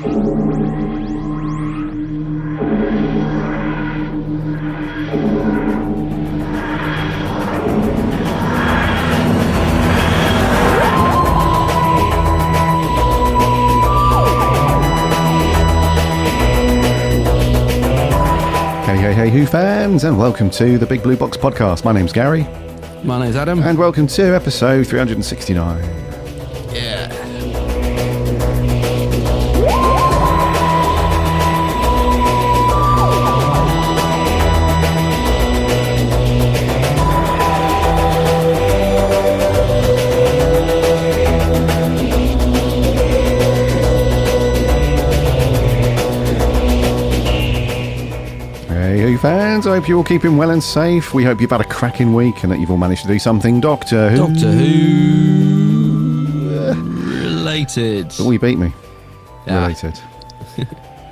Hey Who fans, and welcome to the Big Blue Box podcast. My name's Gary. My name's Adam. And welcome to episode 369. Yeah. Hey fans, I hope you're all keeping well and safe. We hope you've had a cracking week and that you've all managed to do something Doctor Who related. But we beat me. Yeah. Related.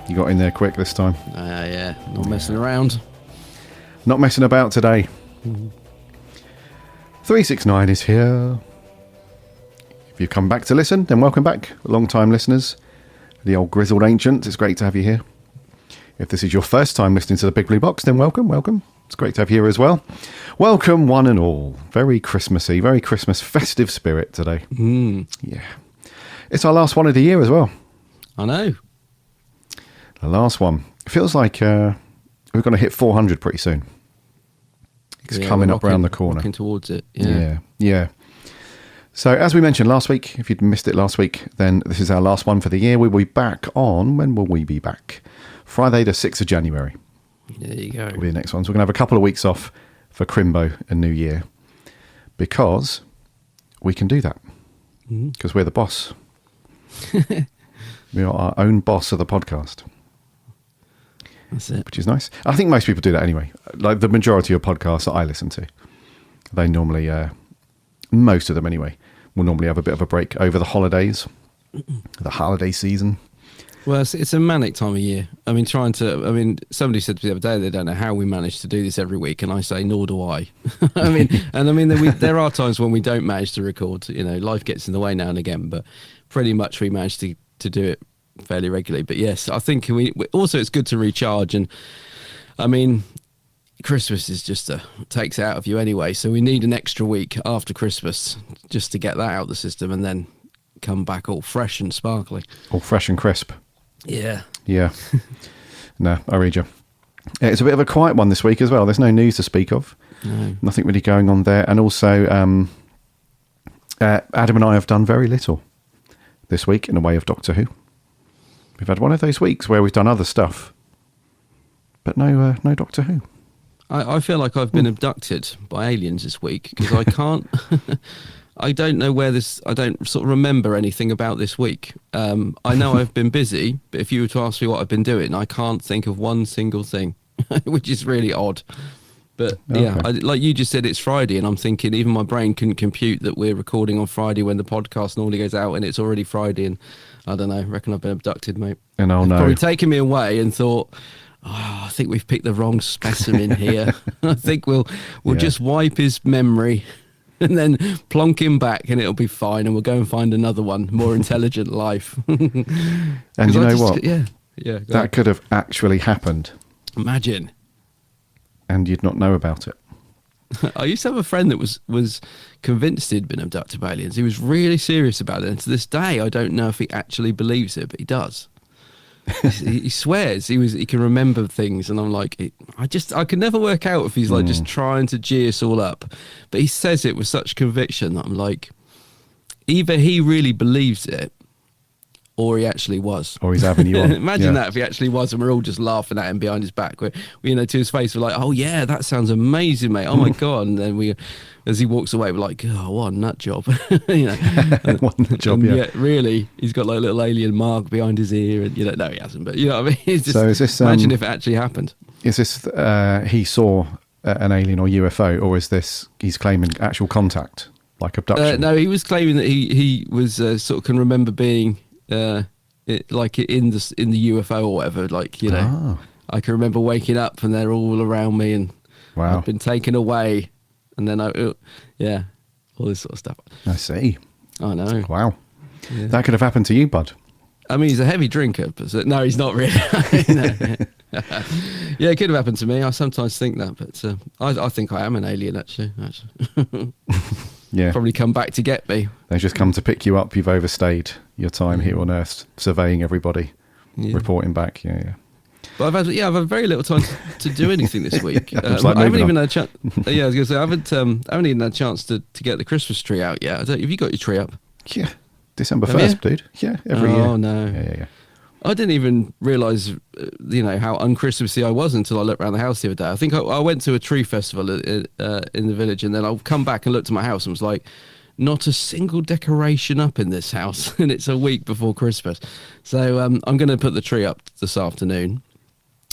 You got in there quick this time. Yeah, not messing around. Not messing about today. 369 is here. If you've come back to listen, then welcome back. Long-time listeners, the old grizzled ancients, it's great to have you here. If this is your first time listening to the Big Blue Box, then welcome. It's great to have you here as well. Welcome, one and all. Very Christmassy, very Christmas festive spirit today. Yeah. It's our last one of the year as well. I know. The last one. It feels like we're going to hit 400 pretty soon. It's coming up around the corner. Walking towards it, Yeah. So, as we mentioned last week, if you'd missed it last week, then this is our last one for the year. We'll be back on, when will we be back? Friday the 6th of January. There you go. Will be the next one. So we're going to have a couple of weeks off for Crimbo and New Year because we can do that. Because we're the boss. We are our own boss of the podcast. That's it. Which is nice. I think most people do that anyway. Like the majority of podcasts that I listen to, they normally, most of them anyway, will normally have a bit of a break over the holidays, the holiday season. Well, it's a manic time of year. I mean, somebody said to me the other day they don't know how we manage to do this every week, and I say, nor do I. There are times when we don't manage to record. You know, life gets in the way now and again, but pretty much we manage to do it fairly regularly. But yes, I think also it's good to recharge, and I mean, Christmas is just takes it out of you anyway, so we need an extra week after Christmas just to get that out of the system, and then come back all fresh and sparkly, all fresh and crisp. Yeah. No, I read you. It's a bit of a quiet one this week as well. There's no news to speak of. No. Nothing really going on there. And also, Adam and I have done very little this week in the way of Doctor Who. We've had one of those weeks where we've done other stuff, but no Doctor Who. I feel like I've been abducted by aliens this week because I can't... I don't know I don't sort of remember anything about this week. I know I've been busy, but if you were to ask me what I've been doing, I can't think of one single thing, which is really odd. But okay. Yeah, like you just said, it's Friday, and I'm thinking even my brain couldn't compute that we're recording on Friday when the podcast normally goes out, and it's already Friday, and I don't know, reckon I've been abducted, mate. And oh no. Probably taken me away and thought, I think we've picked the wrong specimen here. I think we'll just wipe his memory and then plonk him back, and it'll be fine, and we'll go and find another one, more intelligent life. And you know what? Yeah. That could have actually happened. Imagine. And you'd not know about it. I used to have a friend that was convinced he'd been abducted by aliens. He was really serious about it, and to this day, I don't know if he actually believes it, but he does. He swears he can remember things, and I'm like, I can never work out if he's like just trying to gee us all up, but he says it with such conviction that I'm like, either he really believes it, or he actually was, or he's having you on. Imagine that if he actually was, and we're all just laughing at him behind his back. We to his face, we're like, oh yeah, that sounds amazing, mate. Oh my god! And then as he walks away, we're like, oh, what a nut job. What a nut job, yeah. Yeah, really, he's got like a little alien mark behind his ear, and no, he hasn't. But you know what I mean? It's just, so is this? Imagine if it actually happened. Is this he saw an alien or UFO, or is this he's claiming actual contact, like abduction? No, he was claiming that he was sort of can remember being. Like in the UFO or whatever, like I can remember waking up and they're all around me, and I've been taken away, and then all this sort of stuff. I see. I know. Wow, that could have happened to you, bud. I mean, he's a heavy drinker, but no, he's not really. No. Yeah, it could have happened to me. I sometimes think that, but I think I am an alien, actually. Yeah. Probably come back to get me. They just come to pick you up. You've overstayed your time here on Earth, surveying everybody, reporting back. Yeah. But I've had very little time to do anything this week. Like I haven't even on. had a chance. Yeah, I was going to say I haven't even had a chance to get the Christmas tree out yet. Have you got your tree up? Yeah. December Have 1st, dude. Yeah, every year. Oh no. Yeah. I didn't even realise, how un-Christmassy I was until I looked around the house the other day. I think I went to a tree festival in the village, and then I'll come back and looked at my house and was like, not a single decoration up in this house, and it's a week before Christmas. So I'm going to put the tree up this afternoon.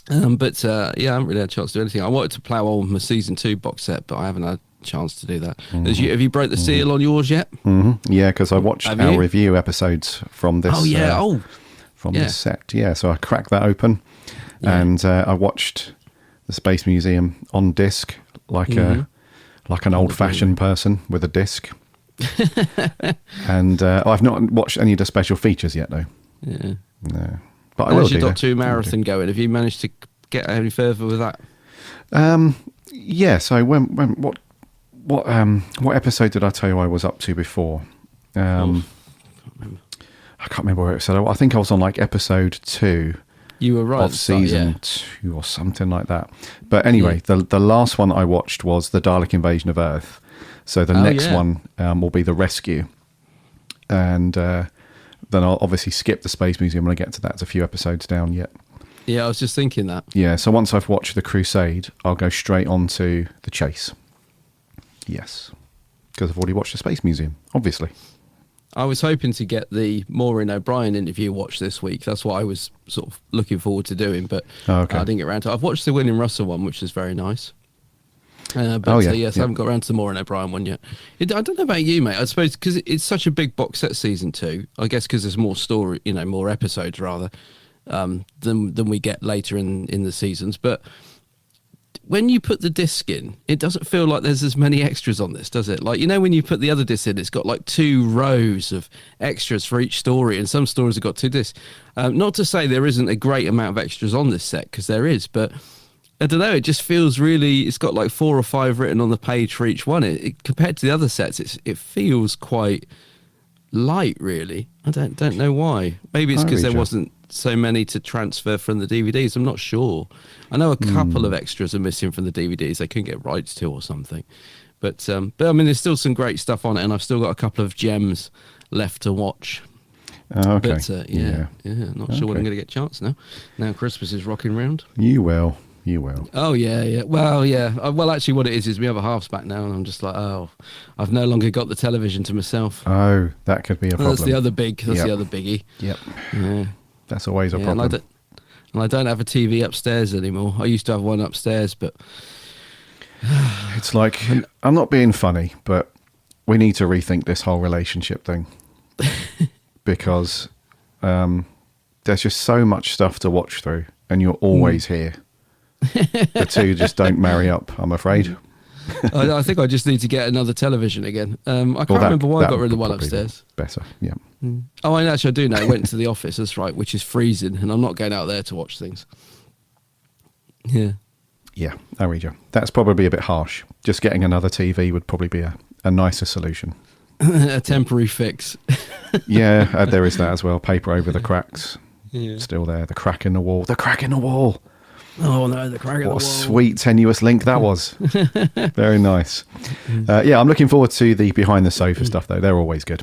But I haven't really had a chance to do anything. I wanted to plough on my season 2 box set, but I haven't had a chance to do that. Have you broke the seal on yours yet? Mm-hmm. Yeah, because I watched our review episodes from this. This set. Yeah, so I cracked that open, and I watched the Space Museum on disc, like an old-fashioned person with a disc. And I've not watched any of the special features yet, though. Yeah. No. But I How's will your do. Doctor Who marathon going? Have you managed to get any further with that? Yeah. So what episode did I tell you I was up to before? I can't remember where it said. I think I was on like episode 2. You were right of season 2 or something like that. But anyway, the last one I watched was the Dalek invasion of Earth. So the next one will be the rescue, and then I'll obviously skip the Space Museum when I get to that. It's a few episodes down yet. Yeah, I was just thinking that. Yeah, so once I've watched the Crusade, I'll go straight on to the Chase. Yes, because I've already watched the Space Museum, obviously. I was hoping to get the Maureen O'Brien interview watched this week. That's what I was sort of looking forward to doing, but I didn't get around to it. I've watched the William Russell one, which is very nice. I haven't got around to the Maureen O'Brien one yet. I don't know about you, mate. I suppose because it's such a big box set, season 2. I guess because there's more story, more episodes rather than we get later in the seasons. But when you put the disc in, it doesn't feel like there's as many extras on this, does it? Like, when you put the other disc in, it's got like 2 rows of extras for each story, and some stories have got 2 discs. Not to say there isn't a great amount of extras on this set, because there is, but I don't know, it just feels really, it's got like 4 or 5 written on the page for each one. Compared to the other sets, it feels quite light, really. I don't know why. Maybe it's because there wasn't so many to transfer from the DVDs. I'm not sure. I know a couple of extras are missing from the DVDs. They couldn't get rights to or something. But I mean, there's still some great stuff on it, and I've still got a couple of gems left to watch. Okay. But not sure when I'm going to get a chance now. Now Christmas is rocking round. You will. Oh, yeah. Well, yeah. Well, actually, what it is we have a halves back now, and I'm just like, I've no longer got the television to myself. Oh, that could be a problem. That's the other biggie. Yep. Yeah. That's always a problem. And I don't have a TV upstairs anymore. I used to have one upstairs, but it's like, I'm not being funny, but we need to rethink this whole relationship thing because there's just so much stuff to watch through, and you're always here. The two just don't marry up, I'm afraid. I think I just need to get another television again. I can't remember why I got rid of the one upstairs. Better, yeah. Oh, I do know. I went to the office, that's right, which is freezing, and I'm not going out there to watch things. Yeah. Yeah, I read you. That's probably a bit harsh. Just getting another TV would probably be a nicer solution. A temporary fix. Yeah, there is that as well. Paper over the cracks. Yeah. Still there. The crack in the wall. The crack in the wall. Oh no, the crack in the wall. What a sweet, tenuous link that was. Very nice. Yeah, I'm looking forward to the behind the sofa stuff though. They're always good.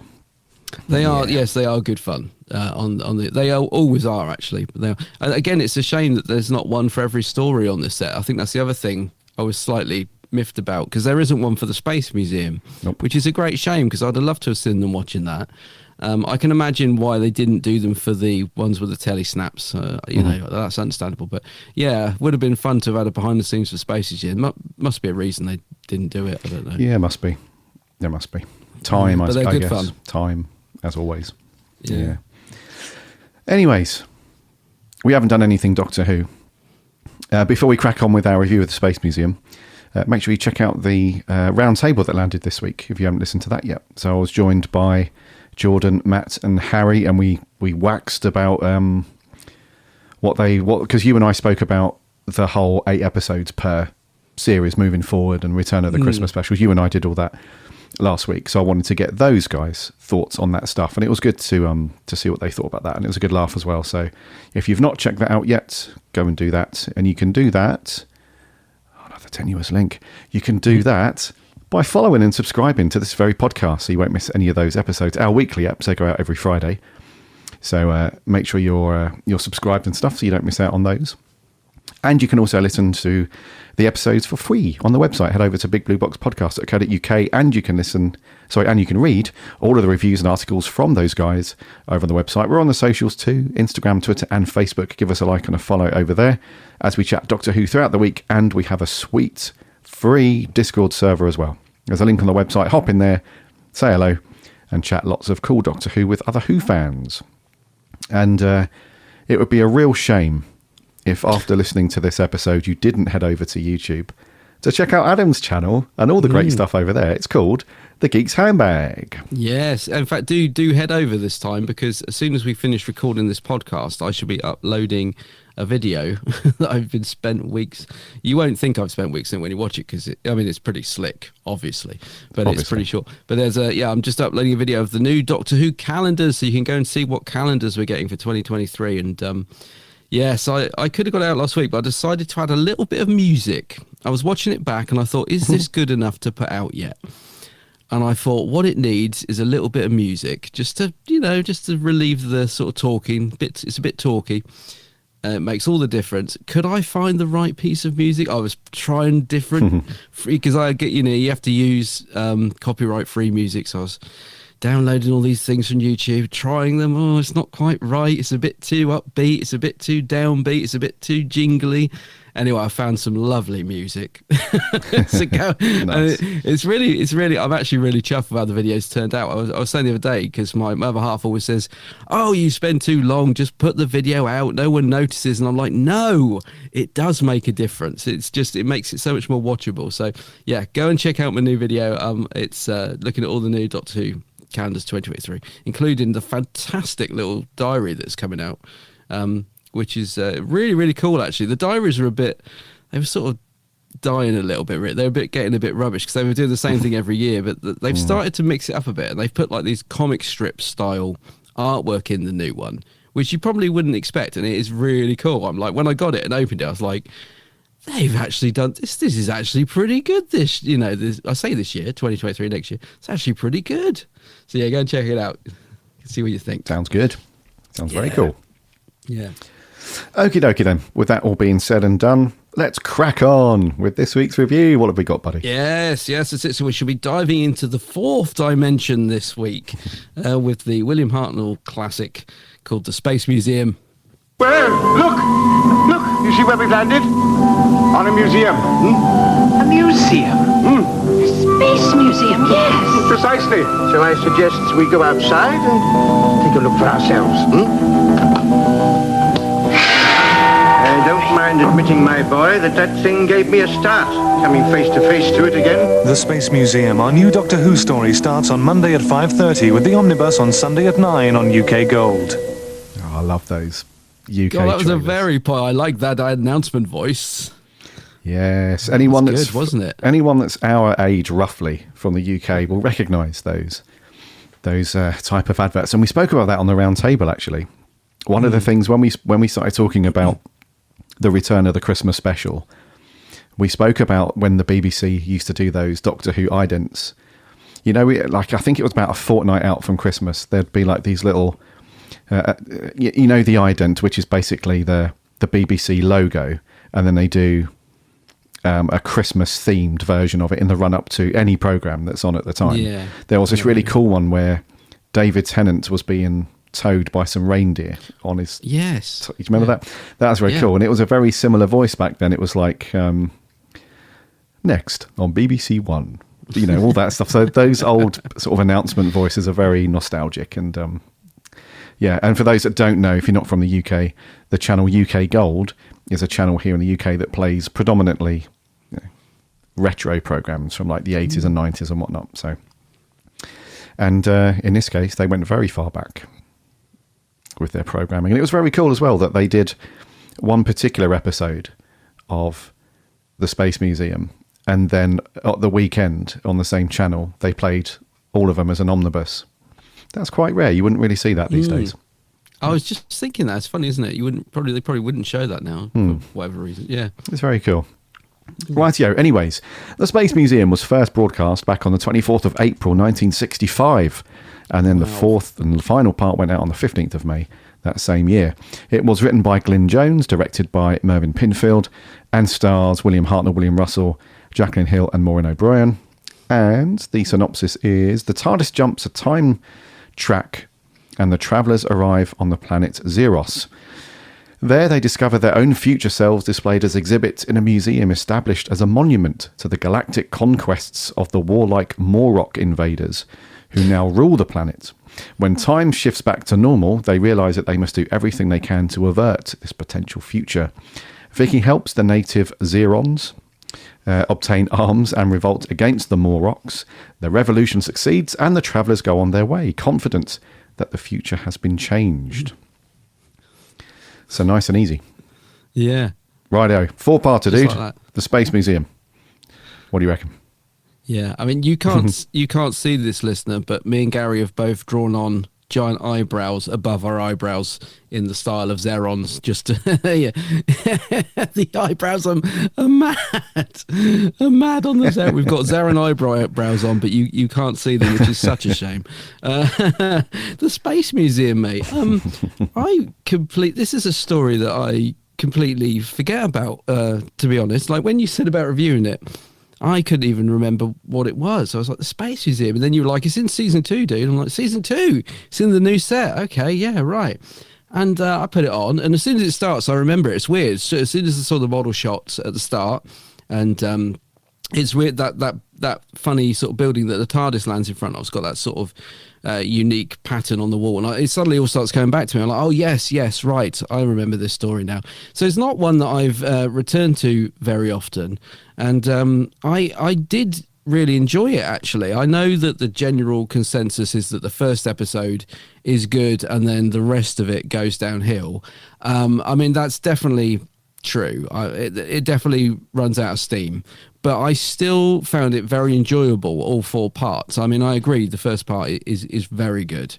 They are, yes, they are good fun. They always are actually. But again, it's a shame that there's not one for every story on this set. I think that's the other thing I was slightly miffed about, because there isn't one for the Space Museum, which is a great shame, because I'd have loved to have seen them watching that. I can imagine why they didn't do them for the ones with the telly snaps. You know, that's understandable. But yeah, would have been fun to have had a behind the scenes for Space Museum. Must be a reason they didn't do it. I don't know. Yeah, must be. There must be. Time, but they're I good guess. fun. Time, as always. Yeah. Anyways, we haven't done anything Doctor Who. Before we crack on with our review of the Space Museum, make sure you check out the round table that landed this week if you haven't listened to that yet. So I was joined by Jordan, Matt and Harry, and we we waxed about because you and I spoke about the whole 8 episodes per series moving forward and Return of the Christmas specials. You and I did all that last week, so I wanted to get those guys' thoughts on that stuff, and it was good to see what they thought about that, and it was a good laugh as well. So if you've not checked that out yet, go and do that, and you can do that. Another tenuous link. You can do that by following and subscribing to this very podcast, so you won't miss any of those episodes. Our weekly episodes go out every Friday, so make sure you're subscribed and stuff, so you don't miss out on those. And you can also listen to the episodes for free on the website. Head over to bigblueboxpodcast.co.uk and you can read all of the reviews and articles from those guys over on the website. We're on the socials too, Instagram, Twitter and Facebook. Give us a like and a follow over there as we chat Doctor Who throughout the week, and we have a sweet free Discord server as well. There's a link on the website. Hop in there, say hello and chat lots of cool Doctor Who with other Who fans. And it would be a real shame if after listening to this episode you didn't head over to YouTube to check out Adam's channel and all the great stuff over there. It's called The Geek's Handbag. Yes, in fact, do head over this time, because as soon as we finish recording this podcast, I should be uploading a video that I've been spent weeks. You won't think I've spent weeks in it when you watch it, because it's pretty slick, obviously, but it's pretty short. But I'm just uploading a video of the new Doctor Who calendars, so you can go and see what calendars we're getting for 2023. And yes, I could have got it out last week, but I decided to add a little bit of music. I was watching it back and I thought, is this good enough to put out yet? And I thought what it needs is a little bit of music, just to relieve the sort of talking. It's a bit talky. It makes all the difference. Could I find the right piece of music? I was trying different, because you have to use copyright free music. So I was downloading all these things from YouTube, trying them. Oh, it's not quite right. It's a bit too upbeat. It's a bit too downbeat. It's a bit too jingly. Anyway, I found some lovely music. Nice. It's really. I'm actually really chuffed about the videos turned out. I was saying the other day, because my other half always says, "Oh, you spend too long. Just put the video out. No one notices." And I'm like, no, it does make a difference. It makes it so much more watchable. So yeah, go and check out my new video. It's looking at all the new Doctor Who calendars 2023, including the fantastic little diary that's coming out. Which is really, really cool, actually. The diaries are they were sort of dying a little bit. They were getting a bit rubbish, because they were doing the same thing every year, but they've started to mix it up a bit, and they've put like these comic strip style artwork in the new one, which you probably wouldn't expect, and it is really cool. I'm like, when I got it and opened it, I was like, they've actually done this. This is actually pretty good. I say this year, 2023, next year, it's actually pretty good. So yeah, go and check it out. See what you think. Sounds good. Sounds very cool. Yeah. Okie dokie then. With that all being said and done, let's crack on with this week's review. What have we got, buddy? Yes, that's it. So we should be diving into the fourth dimension this week with the William Hartnell classic called The Space Museum. Well, look, you see where we've landed? On a museum. A museum? A space museum, yes. Precisely. So I suggest we go outside and take a look for ourselves. Don't mind admitting, my boy, that thing gave me a start, coming face to face to it again. The Space Museum, our new Doctor Who story, starts on Monday at 5:30 with the omnibus on Sunday at 9 on UK Gold. Oh, I love those UK God, that was trailers. I like that announcement voice. Yes, anyone that's good, wasn't it? Anyone that's our age, roughly, from the UK will recognise those type of adverts. And we spoke about that on the round table, actually. One of the things when we started talking about the Return of the Christmas special, we spoke about when the BBC used to do those Doctor Who idents. I think it was about a fortnight out from Christmas, there'd be like these little, the ident, which is basically the BBC logo, and then they do a Christmas themed version of it in the run up to any programme that's on at the time. Yeah. There was this really cool one where David Tennant was being towed by some reindeer on his... Yes. Do you remember that? That was very cool. And it was a very similar voice back then. It was like, next on BBC One, all that stuff. So those old sort of announcement voices are very nostalgic. And and for those that don't know, if you're not from the UK, the channel UK Gold is a channel here in the UK that plays predominantly retro programs from like the 80s and 90s and whatnot. So, and in this case, they went very far back. with their programming. And it was very cool as well that they did one particular episode of the Space Museum, and then at the weekend on the same channel, they played all of them as an omnibus. That's quite rare. You wouldn't really see that these days. I was just thinking that. It's funny, isn't it? They probably wouldn't show that now for whatever reason. Yeah. It's very cool. Rightio. Anyways, the Space Museum was first broadcast back on the 24th of April 1965, and then the fourth and final part went out on the 15th of May that same year. It was written by Glyn Jones, directed by Mervyn Pinfield, and stars William Hartnell, William Russell, Jacqueline Hill and Maureen O'Brien. And the synopsis is: the TARDIS jumps a time track and the travellers arrive on the planet Xeros. There they discover their own future selves displayed as exhibits in a museum established as a monument to the galactic conquests of the warlike Morok invaders who now rule the planet. When time shifts back to normal, they realise that they must do everything they can to avert this potential future. Vicky helps the native Xerons obtain arms and revolt against the Moroks. The revolution succeeds and the travellers go on their way, confident that the future has been changed. So nice and easy. Yeah. Righto. 4-parter, dude. Like the Space Museum. What do you reckon? Yeah. I mean, you can't see this, listener, but me and Gary have both drawn on giant eyebrows above our eyebrows in the style of Xerons. Just yeah. The eyebrows are mad on the Xeron. We've got Xeron eyebrows on, but you can't see them, which is such a shame. The Space Museum, mate. This is a story that I completely forget about, to be honest. Like when you said about reviewing it, I couldn't even remember what it was. I was like, the Space Museum. And then you were like, it's in season 2, dude. I'm like, season 2? It's in the new set. Okay, yeah, right. And I put it on. And as soon as it starts, I remember it. It's weird. So as soon as I saw the model shots at the start, and it's weird that funny sort of building that the TARDIS lands in front of. It's got that sort of unique pattern on the wall. And it suddenly all starts coming back to me. I'm like, oh, yes, right. I remember this story now. So it's not one that I've returned to very often. And I did really enjoy it, actually. I know that the general consensus is that the first episode is good and then the rest of it goes downhill. I mean, that's definitely true. It definitely runs out of steam. But I still found it very enjoyable, all 4 parts. I mean, I agree, the first part is very good.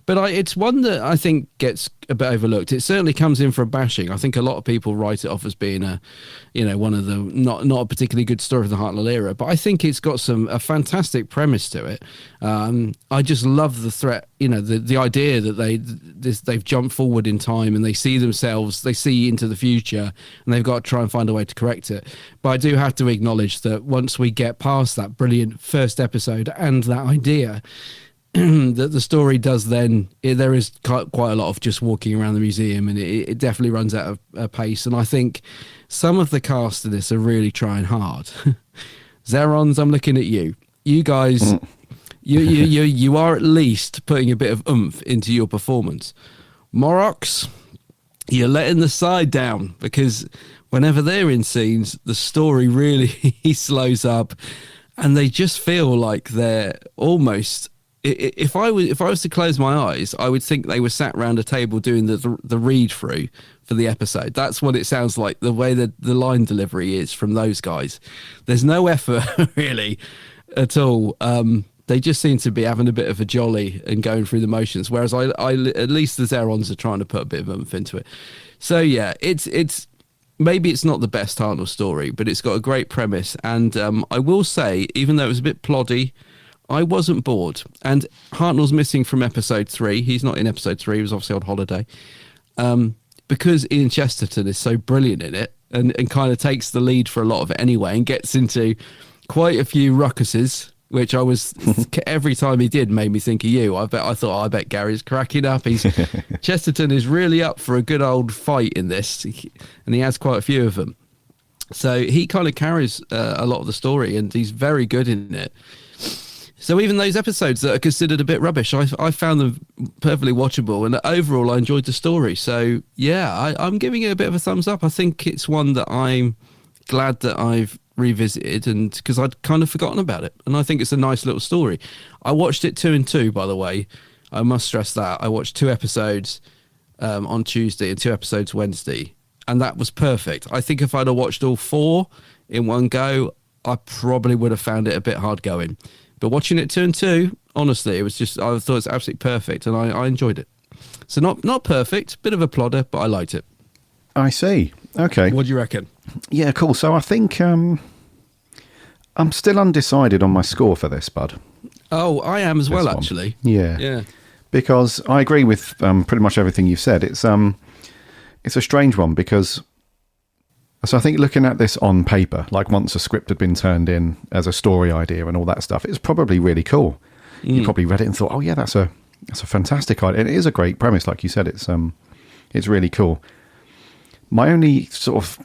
But it's one that I think gets a bit overlooked. It certainly comes in for a bashing. I think a lot of people write it off as being one of the not a particularly good story of the Hartnell era. But I think it's got a fantastic premise to it. I just love the threat. The idea that they've jumped forward in time and they see into the future, and they've got to try and find a way to correct it. But I do have to acknowledge that once we get past that brilliant first episode and that idea, that the story does there is quite a lot of just walking around the museum, and it definitely runs out of pace. And I think some of the cast in this are really trying hard. Xerons, I'm looking at you. You guys, you are at least putting a bit of oomph into your performance. Moroks, you're letting the side down, because whenever they're in scenes, the story really slows up, and they just feel like they're almost. If I was to close my eyes, I would think they were sat around a table doing the read through for the episode. That's what it sounds like, the way that the line delivery is from those guys. There's no effort really at all. They just seem to be having a bit of a jolly and going through the motions, whereas I at least the Xerons are trying to put a bit of oomph into it. So yeah, it's maybe it's not the best Hartnell story, but it's got a great premise. And I will say, even though it was a bit ploddy, I wasn't bored. And Hartnell's missing from episode 3. He's not in episode 3. He was obviously on holiday. Because Ian Chesterton is so brilliant in it and kind of takes the lead for a lot of it anyway, and gets into quite a few ruckuses, which I was every time he did made me think of you. I bet Gary's cracking up. Chesterton is really up for a good old fight in this, and he has quite a few of them. So he kind of carries a lot of the story, and he's very good in it. So even those episodes that are considered a bit rubbish, I found them perfectly watchable, and overall I enjoyed the story. So yeah, I'm giving it a bit of a thumbs up. I think it's one that I'm glad that I've revisited, and because I'd kind of forgotten about it, and I think it's a nice little story. I watched it 2 and 2, by the way. I must stress that I watched 2 episodes on Tuesday and 2 episodes Wednesday, and that was perfect. I think if I'd have watched all 4 in one go, I probably would have found it a bit hard going. But watching it 2 and 2, honestly, it was just, I thought it was absolutely perfect, and I enjoyed it. So not perfect, bit of a plodder, but I liked it. I see. Okay. What do you reckon? Yeah, cool. So I think I'm still undecided on my score for this, bud. Oh, I am as well, This one. actually. Yeah. Because I agree with pretty much everything you've said. It's a strange one because, so I think looking at this on paper, like once a script had been turned in as a story idea and all that stuff, it's probably really cool. You probably read it and thought, oh yeah, that's a fantastic idea. And it is a great premise, like you said. It's really cool. My only sort of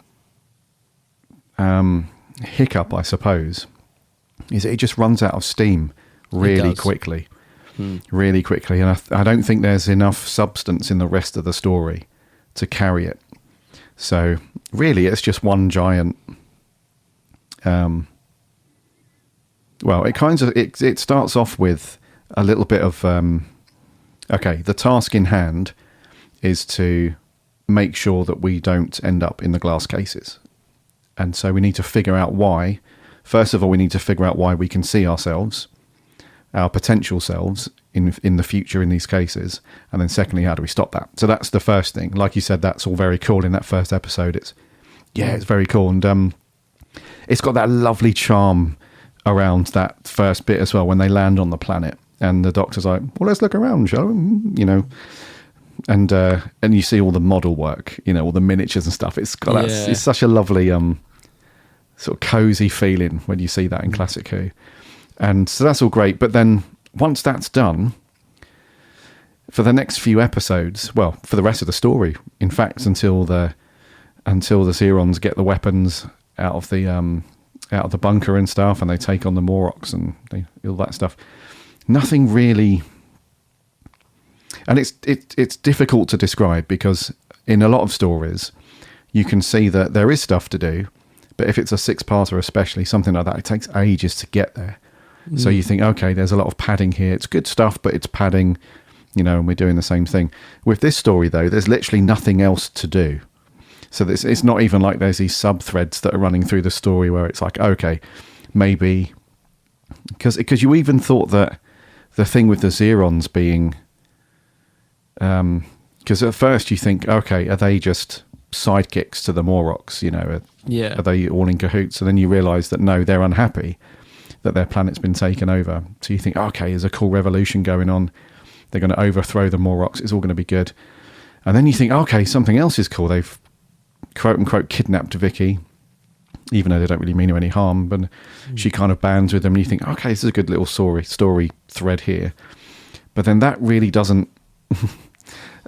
hiccup, I suppose, is that it just runs out of steam really quickly. Really quickly. And I don't think there's enough substance in the rest of the story to carry it. So really, it's just one giant. Well, it starts off with a little bit of okay. The task in hand is to make sure that we don't end up in the glass cases, and so we need to figure out why. First of all, we need to figure out why we can see ourselves, our potential selves in the future in these cases, and then secondly, how do we stop that? So that's the first thing. Like you said, that's all very cool in that first episode. It's very cool, and it's got that lovely charm around that first bit as well when they land on the planet, and the Doctor's like, "Well, let's look around, shall we?" You know, and you see all the model work, you know, all the miniatures and stuff. It's got it's such a lovely sort of cozy feeling when you see that in Classic Who. And so that's all great. But then once that's done, for the next few episodes, well, for the rest of the story, in fact, until the Xerons get the weapons out of the bunker and stuff, and they take on the Moroks and all that stuff, nothing really. And it's difficult to describe because in a lot of stories, you can see that there is stuff to do, but if it's a 6-parter, especially something like that, it takes ages to get there. So you think, okay, there's a lot of padding here. It's good stuff, but it's padding, you know, and we're doing the same thing. With this story, though, there's literally nothing else to do. So it's not even like there's these sub-threads that are running through the story where it's like, okay, maybe... Because you even thought that the thing with the Xerons being... Because at first you think, okay, are they just sidekicks to the Moroks? You know, are they all in cahoots? And then you realise that no, they're unhappy that their planet's been taken over. So you think, okay, there's a cool revolution going on. They're going to overthrow the Moroks. It's all going to be good. And then you think, okay, something else is cool. They've quote unquote kidnapped Vicky, even though they don't really mean her any harm. But she kind of bands with them, and you think, okay, this is a good little story thread here. But then that really doesn't.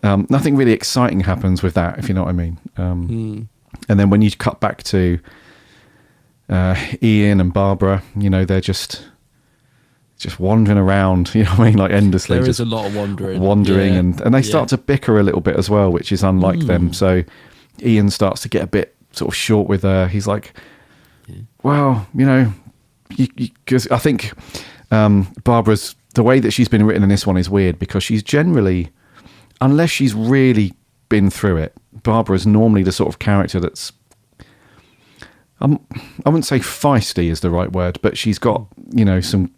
Nothing really exciting happens with that, if you know what I mean. And then when you cut back to Ian and Barbara, you know, they're just wandering around, you know what I mean, like endlessly. There is a lot of wandering. Yeah. And they start to bicker a little bit as well, which is unlike them. So Ian starts to get a bit sort of short with her. He's like, well, you know, because I think Barbara's, the way that she's been written in this one is weird because she's generally, unless she's really been through it, Barbara's normally the sort of character that's, I wouldn't say feisty is the right word, but she's got, you know, some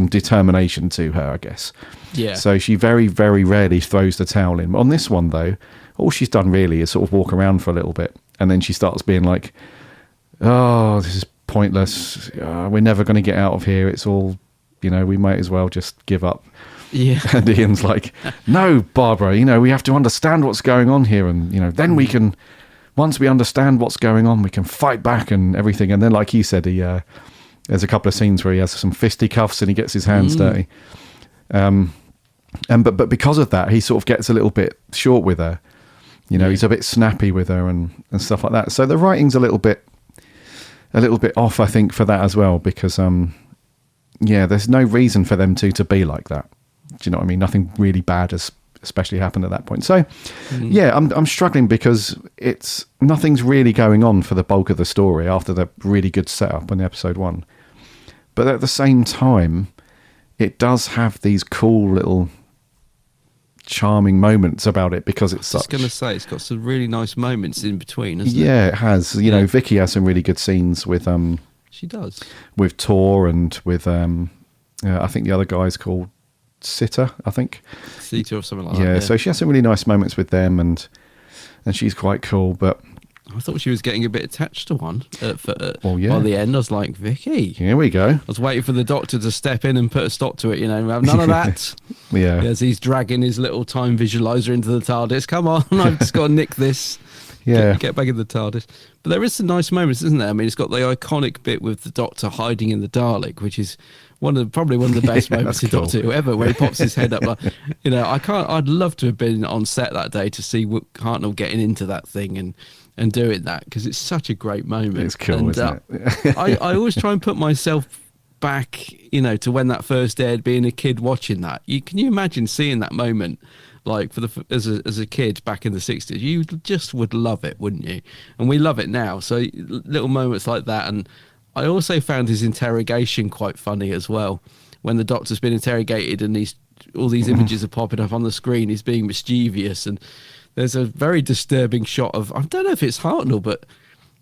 determination to her, I guess. Yeah. So she very, very rarely throws the towel in. On this one, though, all she's done really is sort of walk around for a little bit, and then she starts being like, oh, this is pointless. We're never going to get out of here. It's all, you know, we might as well just give up. Yeah. And Ian's like, no, Barbara, you know, we have to understand what's going on here, and, you know, then we can... Once we understand what's going on, we can fight back and everything. And then, like you said, there's a couple of scenes where he has some fisticuffs and he gets his hands dirty. But because of that, he sort of gets a little bit short with her. You know, he's a bit snappy with her and stuff like that. So the writing's a little bit off, I think, for that as well. Because there's no reason for them to be like that. Do you know what I mean? Nothing really bad has especially happened at that point. So I'm struggling because nothing's really going on for the bulk of the story after the really good setup in episode 1. But at the same time, it does have these cool little charming moments about it because it's I was such. going to say it's got some really nice moments in between, hasn't it? Yeah, it has. You know, Vicky has some really good scenes with She does. with Tor and with I think the other guy's called Sitter, I think. Theta or something like that. Yeah, so she has some really nice moments with them, and she's quite cool. But I thought she was getting a bit attached to one by yeah. the end. I was like, Vicky. Here we go. I was waiting for the Doctor to step in and put a stop to it. You know, have none of that. Yeah. As he's dragging his little time visualizer into the TARDIS. Come on, I've just got to nick this. Yeah. Get back in the TARDIS. But there is some nice moments, isn't there? I mean, it's got the iconic bit with the Doctor hiding in the Dalek, which is probably one of the best moments in cool. Doctor Who ever, where he pops his head up. Like, you know, I'd love to have been on set that day to see Hartnell getting into that thing and doing that, because it's such a great moment. It's cool, and, isn't it? I always try and put myself back, you know, to when that first aired, being a kid watching that. Can you imagine seeing that moment? Like as a kid back in the 60s, you just would love it, wouldn't you? And we love it now. So little moments like that. And I also found his interrogation quite funny as well. When the Doctor's been interrogated and all these images are popping up on the screen, he's being mischievous. And there's a very disturbing shot of, I don't know if it's Hartnell, but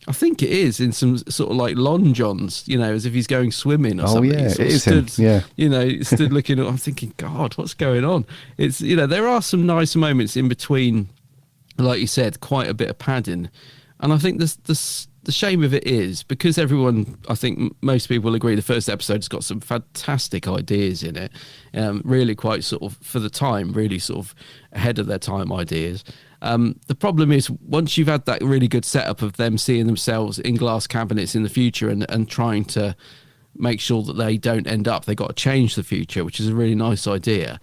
I think it is, in some sort of like long johns, you know, as if he's going swimming or something. Yeah, He it is stood, him. Yeah. You know, stood looking. I'm thinking, God, what's going on? It's, you know, there are some nice moments in between, like you said, quite a bit of padding, and I think the shame of it is because everyone, I think most people agree, the first episode's got some fantastic ideas in it, really quite sort of, for the time, really sort of ahead of their time ideas. The problem is, once you've had that really good setup of them seeing themselves in glass cabinets in the future and trying to make sure that they don't end up, they've got to change the future, which is a really nice idea.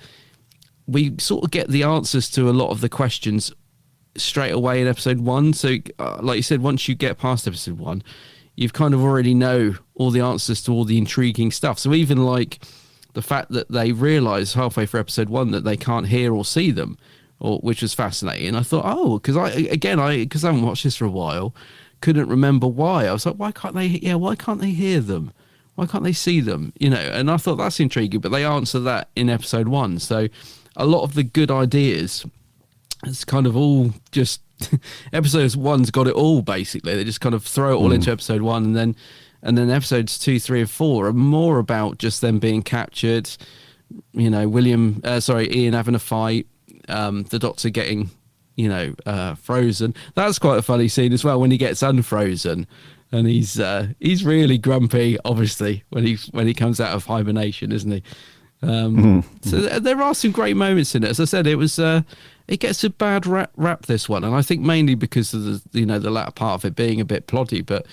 We sort of get the answers to a lot of the questions straight away in episode 1. So, like you said, once you get past episode 1, you've kind of already know all the answers to all the intriguing stuff. So even like the fact that they realise halfway through episode 1 that they can't hear or see them, which was fascinating. I thought, because I haven't watched this for a while, couldn't remember why. I was like, why can't they hear them? Why can't they see them? You know, and I thought that's intriguing, but they answer that in episode 1. So a lot of the good ideas, it's kind of all just episode 1's got it all, basically. They just kind of throw it all into episode 1, and then episodes 2, 3 and 4 are more about just them being captured, you know, Ian having a fight, the Doctor getting, you know, frozen. That's quite a funny scene as well, when he gets unfrozen, and he's really grumpy, obviously, when he comes out of hibernation, isn't he? So there are some great moments in it. As I said, it gets a bad rap, this one, and I think mainly because of the latter part of it being a bit ploddy. But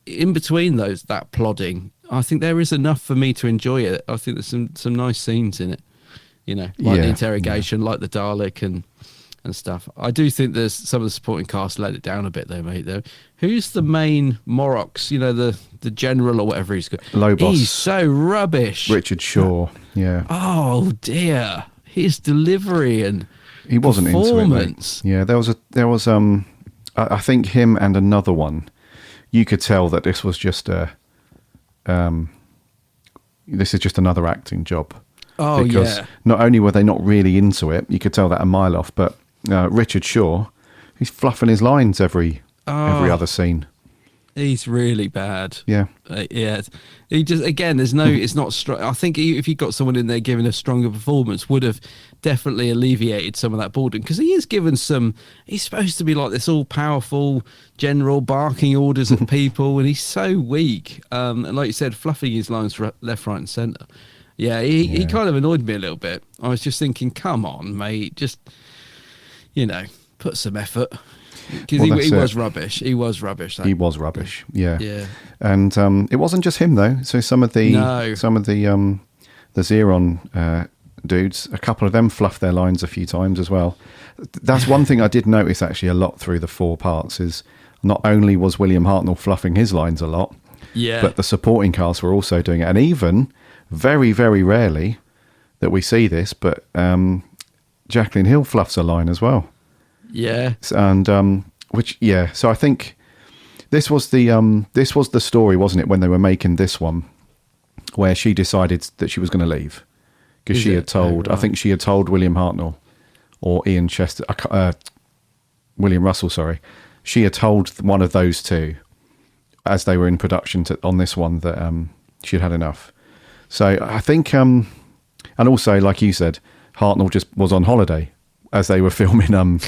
in between that plodding, I think there is enough for me to enjoy it. I think there's some nice scenes in it. You know, like the interrogation, like the Dalek and stuff. I do think there's some of the supporting cast let it down a bit though, mate. Though, who's the main Moroks? You know, the general or whatever he's called. Lobos. He's so rubbish. Richard Shaw. Yeah. Oh dear, his delivery and he wasn't into it. Performance. Yeah, there was I think him and another one. You could tell that this was just this is just another acting job. Oh, because yeah. not only were they not really into it, you could tell that a mile off, but Richard Shaw, he's fluffing his lines every other scene. He's really bad. Yeah. Yeah. He just, again, it's not strong. I think if you got someone in there giving a stronger performance, would have definitely alleviated some of that boredom, because he is given he's supposed to be like this all powerful general barking orders at people, and he's so weak. And like you said, fluffing his lines left, right and centre. Yeah, he kind of annoyed me a little bit. I was just thinking, come on, mate, just, you know, put some effort. Because he was rubbish. He was rubbish. He was rubbish. Yeah. Yeah. And it wasn't just him though. So some of the Xeron dudes, a couple of them fluffed their lines a few times as well. That's one thing I did notice actually a lot through the 4 parts, is not only was William Hartnell fluffing his lines a lot, but the supporting cast were also doing it. And even very, very rarely that we see this, but Jacqueline Hill fluffs a line as well. Yeah. And so I think this was the story, wasn't it, when they were making this one, where she decided that she was going to leave because she had told, I think she had told William Hartnell or Ian Chester, William Russell, sorry, she had told one of those two as they were in production on this one that she'd had enough. So I think, and also, like you said, Hartnell just was on holiday as they were filming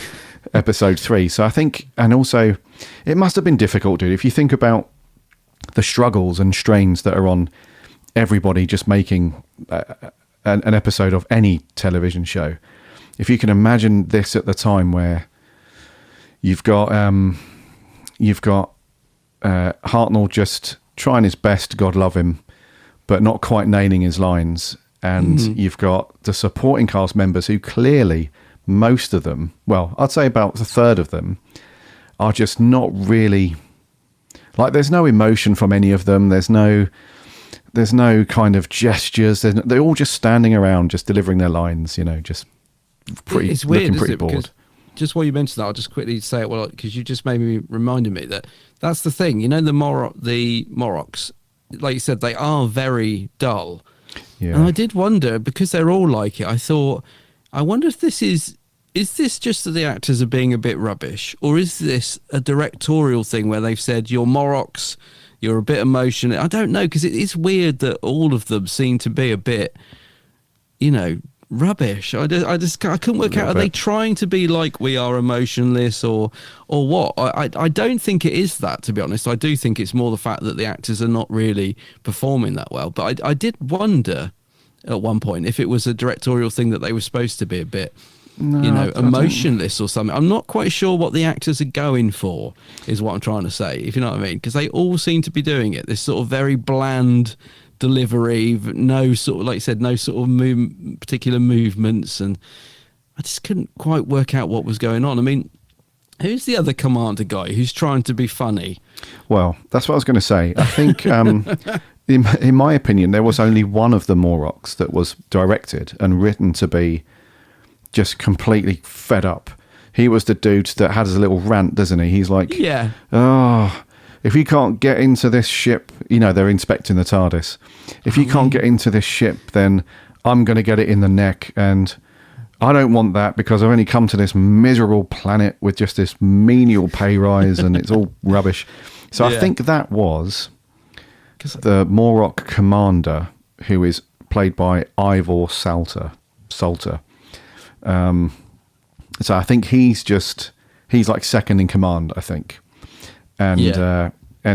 episode 3. So I think, and also, it must have been difficult, dude. If you think about the struggles and strains that are on everybody just making an episode of any television show. If you can imagine this at the time where you've got Hartnell just trying his best, God love him, but not quite nailing his lines. And you've got the supporting cast members who clearly, most of them, well, I'd say about a third of them, are just not really, like, there's no emotion from any of them. There's no kind of gestures. They're all just standing around, just delivering their lines, just pretty, it's weird, looking pretty isn't it? bored. Because just while you mentioned that, I'll just quickly say it, well, because you just reminded me that that's the thing. The Moroks, like you said, they are very dull. Yeah. And I did wonder, because they're all like it, I wonder if this is this just that the actors are being a bit rubbish, or is this a directorial thing where they've said, you're Moroks, you're a bit emotional? I don't know, because it's weird that all of them seem to be a bit, rubbish. I couldn't work out, are they trying to be like we are emotionless or what? I don't think it is that, to be honest. I do think it's more the fact that the actors are not really performing that well. But I did wonder at one point if it was a directorial thing that they were supposed to be a bit emotionless or something. I'm not quite sure what the actors are going for, is what I'm trying to say, if you know what I mean, because they all seem to be doing it, this sort of very bland delivery, no sort of, like you said, no sort of particular movements, and I just couldn't quite work out what was going on. I mean, who's the other commander guy who's trying to be funny? Well, that's what I was going to say. I think, in my opinion, there was only one of the Moroks that was directed and written to be just completely fed up. He was the dude that had his little rant, doesn't he? He's like, yeah, if you can't get into this ship, they're inspecting the TARDIS. If you can't get into this ship, then I'm going to get it in the neck. And I don't want that, because I've only come to this miserable planet with just this menial pay rise and it's all rubbish. So I think that was the Morok commander, who is played by Ivor Salter. So I think he's like second in command, I think. And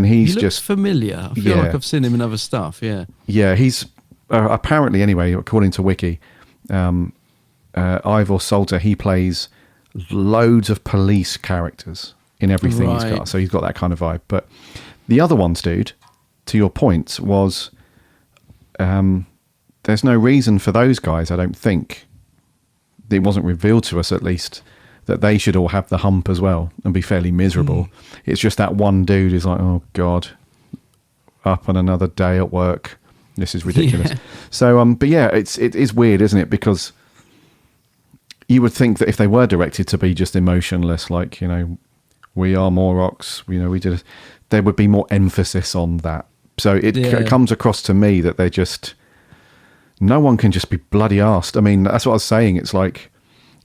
he's he looks familiar. I feel like I've seen him in other stuff. Yeah, he's apparently, anyway, according to Wiki, Ivor Salter, he plays loads of police characters in everything he's got, so he's got that kind of vibe. But the other ones, dude, to your point, was there's no reason for those guys, I don't think. It wasn't revealed to us, at least, that they should all have the hump as well and be fairly miserable. It's just that one dude is like, oh God, up on another day at work. This is ridiculous. So, but yeah, it is weird, isn't it? Because you would think that if they were directed to be just emotionless, like, we are Moroks, there would be more emphasis on that. So it comes across to me that they're just, no one can just be bloody arsed. I mean, that's what I was saying. It's like,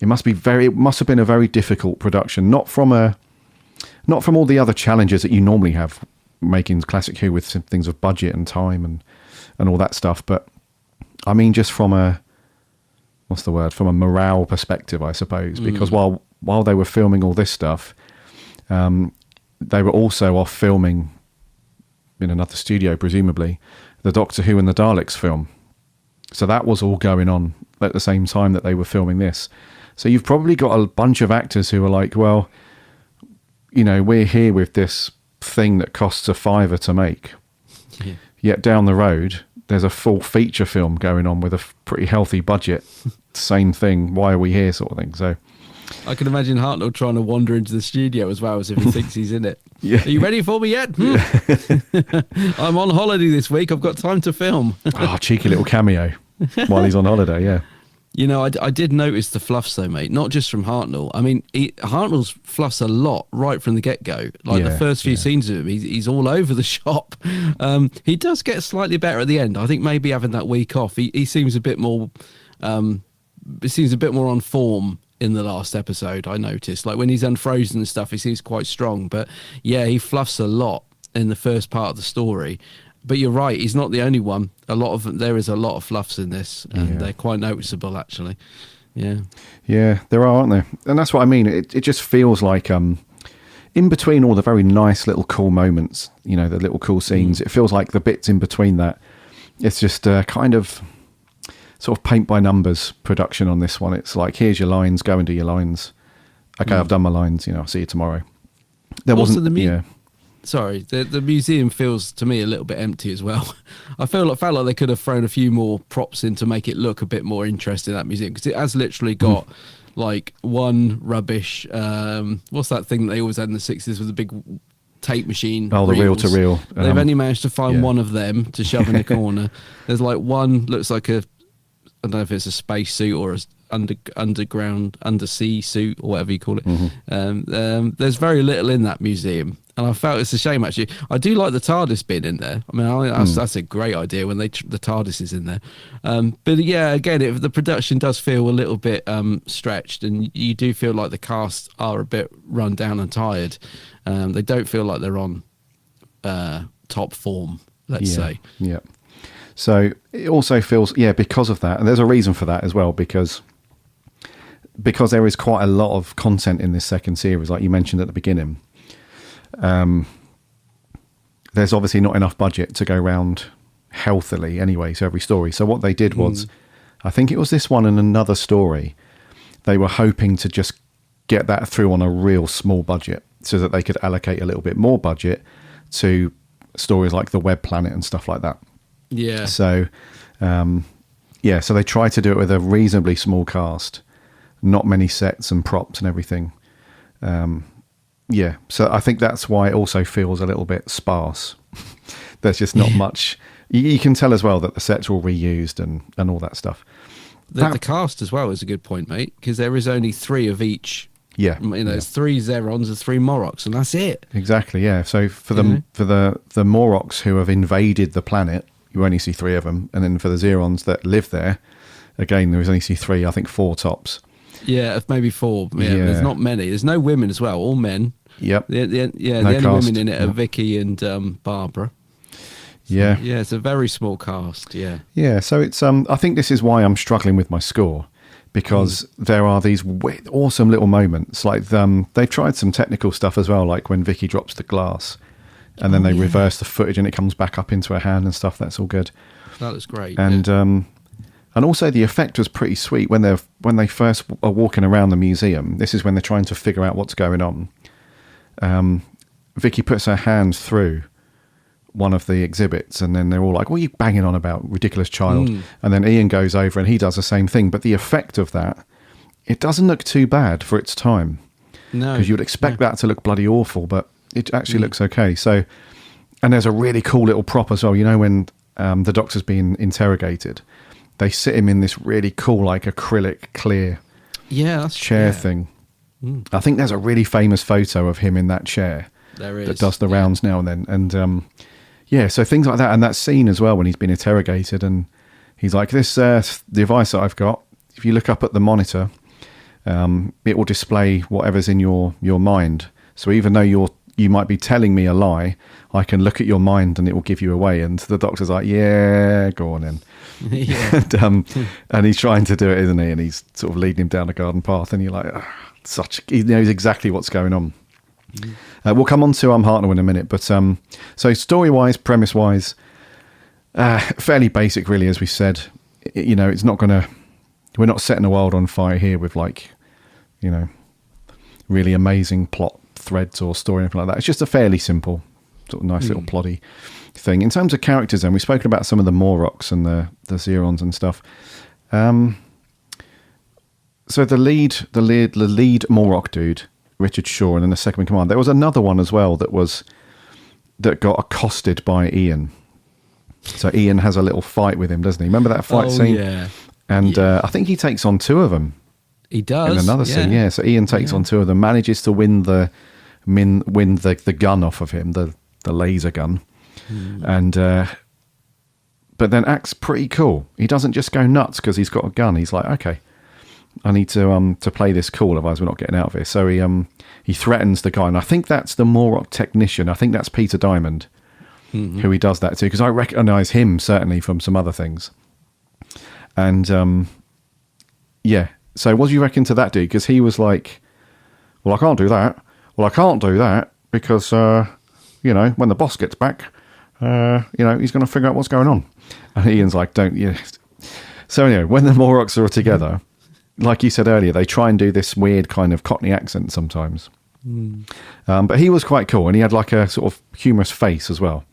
it must have been a very difficult production, not from all the other challenges that you normally have making Classic Who with things of budget and time and all that stuff. But I mean, just from a morale perspective, I suppose, because while they were filming all this stuff, they were also off filming in another studio, presumably, the Doctor Who and the Daleks film. So that was all going on at the same time that they were filming this. So you've probably got a bunch of actors who are like, well, we're here with this thing that costs £5 to make. Yeah. Yet down the road, there's a full feature film going on with a pretty healthy budget. Same thing. Why are we here, sort of thing. So I can imagine Hartnell trying to wander into the studio as well, as if he thinks he's in it. Yeah. Are you ready for me yet? I'm on holiday this week. I've got time to film. Cheeky little cameo while he's on holiday, yeah. I did notice the fluffs though, mate, not just from Hartnell. I mean, Hartnell's fluffs a lot right from the get-go. Like the first few scenes of him, he's all over the shop. He does get slightly better at the end. I think maybe having that week off, he seems a bit more on form in the last episode. I noticed, like when he's unfrozen and stuff, he seems quite strong. But yeah, he fluffs a lot in the first part of the story. But you're right, he's not the only one. There is a lot of fluffs in this, and they're quite noticeable, actually. Yeah, there are, aren't there? And that's what I mean. It just feels like in between all the very nice little cool moments, the little cool scenes, it feels like the bits in between that, it's just kind of sort of paint by numbers production on this one. It's like, here's your lines, go and do your lines. Okay, I've done my lines, I'll see you tomorrow. There also wasn't Sorry, the museum feels to me a little bit empty as well. I felt like they could have thrown a few more props in to make it look a bit more interesting, that museum, because it has literally got like one rubbish. What's that thing that they always had in the 60s with a big tape machine? Oh, the reel to reel. They've only managed to find one of them to shove in a corner. There's like one looks like I don't know if it's a space suit or a undersea suit or whatever you call it. There's very little in that museum, and I felt it's a shame, actually. I do like the TARDIS being in there. I mean, that's a great idea when the TARDIS is in there. But yeah, again, the production does feel a little bit stretched, and you do feel like the cast are a bit run down and tired. They don't feel like they're on top form, let's say. Yeah. So it also feels, because of that, and there's a reason for that as well, because there is quite a lot of content in this second series, like you mentioned at the beginning. There's obviously not enough budget to go around healthily anyway to every story. So what they did was, I think it was this one and another story, they were hoping to just get that through on a real small budget so that they could allocate a little bit more budget to stories like the Web Planet and stuff like that. Yeah. So, so they tried to do it with a reasonably small cast, not many sets and props and everything. So I think that's why it also feels a little bit sparse. There's just not much. You can tell as well that the sets were reused and all that stuff. The cast as well is a good point, mate, because there is only 3 of each. Yeah, it's 3 Xerons and 3 Moroks, and that's it. Exactly. Yeah. So for the Moroks who have invaded the planet, you only see 3 of them, and then for the Xerons that live there, again, there is only see 3. I think 4 tops. Yeah, maybe 4. Yeah, there's not many. There's no women as well. All men. Yep. The only women in it are Vicky and Barbara. Yeah. Yeah, it's a very small cast. Yeah. Yeah. So it's I think this is why I'm struggling with my score, because there are these awesome little moments. Like they've tried some technical stuff as well, like when Vicky drops the glass, and then they reverse the footage and it comes back up into her hand and stuff. That's all good. That was great. And also the effect was pretty sweet when they first are walking around the museum. This is when they're trying to figure out what's going on. Vicky puts her hand through one of the exhibits, and then they're all like, what are you banging on about, ridiculous child? And then Ian goes over and he does the same thing. But the effect of that, it doesn't look too bad for its time. No. Because you would expect that to look bloody awful, but it actually looks okay. So, and there's a really cool little prop as well. When the Doctor's being interrogated, they sit him in this really cool, like acrylic clear chair thing. I think there's a really famous photo of him in that chair. There is. That does the rounds now and then. And so things like that. And that scene as well when he's been interrogated and he's like, this device that I've got, if you look up at the monitor, it will display whatever's in your mind. So even though you might be telling me a lie, I can look at your mind and it will give you away. And the Doctor's like, yeah, go on then. And he's trying to do it, isn't he? And he's sort of leading him down a garden path, and you're like, he knows exactly what's going on. We'll come on to Hartnell in a minute, but so story-wise, premise-wise, fairly basic, really, as we said. It's not we're not setting the world on fire here with really amazing plot threads or story, anything like that. It's just a fairly simple, sort of nice little plotty thing. In terms of characters, then, we've spoken about some of the Moroks and the Xerons and stuff. So the lead Morok dude, Richard Shaw, and then the second in command. There was another one as well that got accosted by Ian. So Ian has a little fight with him, doesn't he? Remember that fight scene? Yeah. And I think he takes on 2 of them. He does in another scene. Yeah. So Ian takes on 2 of them, manages to win the gun off of him, the laser gun, and but then acts pretty cool. He doesn't just go nuts because he's got a gun. He's like, okay, I need to play this cool, otherwise we're not getting out of here. So he threatens the guy, and I think that's the Morok technician. I think that's Peter Diamond, who he does that to, because I recognise him certainly from some other things. And yeah, so what do you reckon to that dude? Because he was like, well, I can't do that. Well, I can't do that because when the boss gets back, he's going to figure out what's going on. And Ian's like, don't you? So anyway, when the Moroks are together, like you said earlier, they try and do this weird kind of Cockney accent sometimes. But he was quite cool, and he had like a sort of humorous face as well.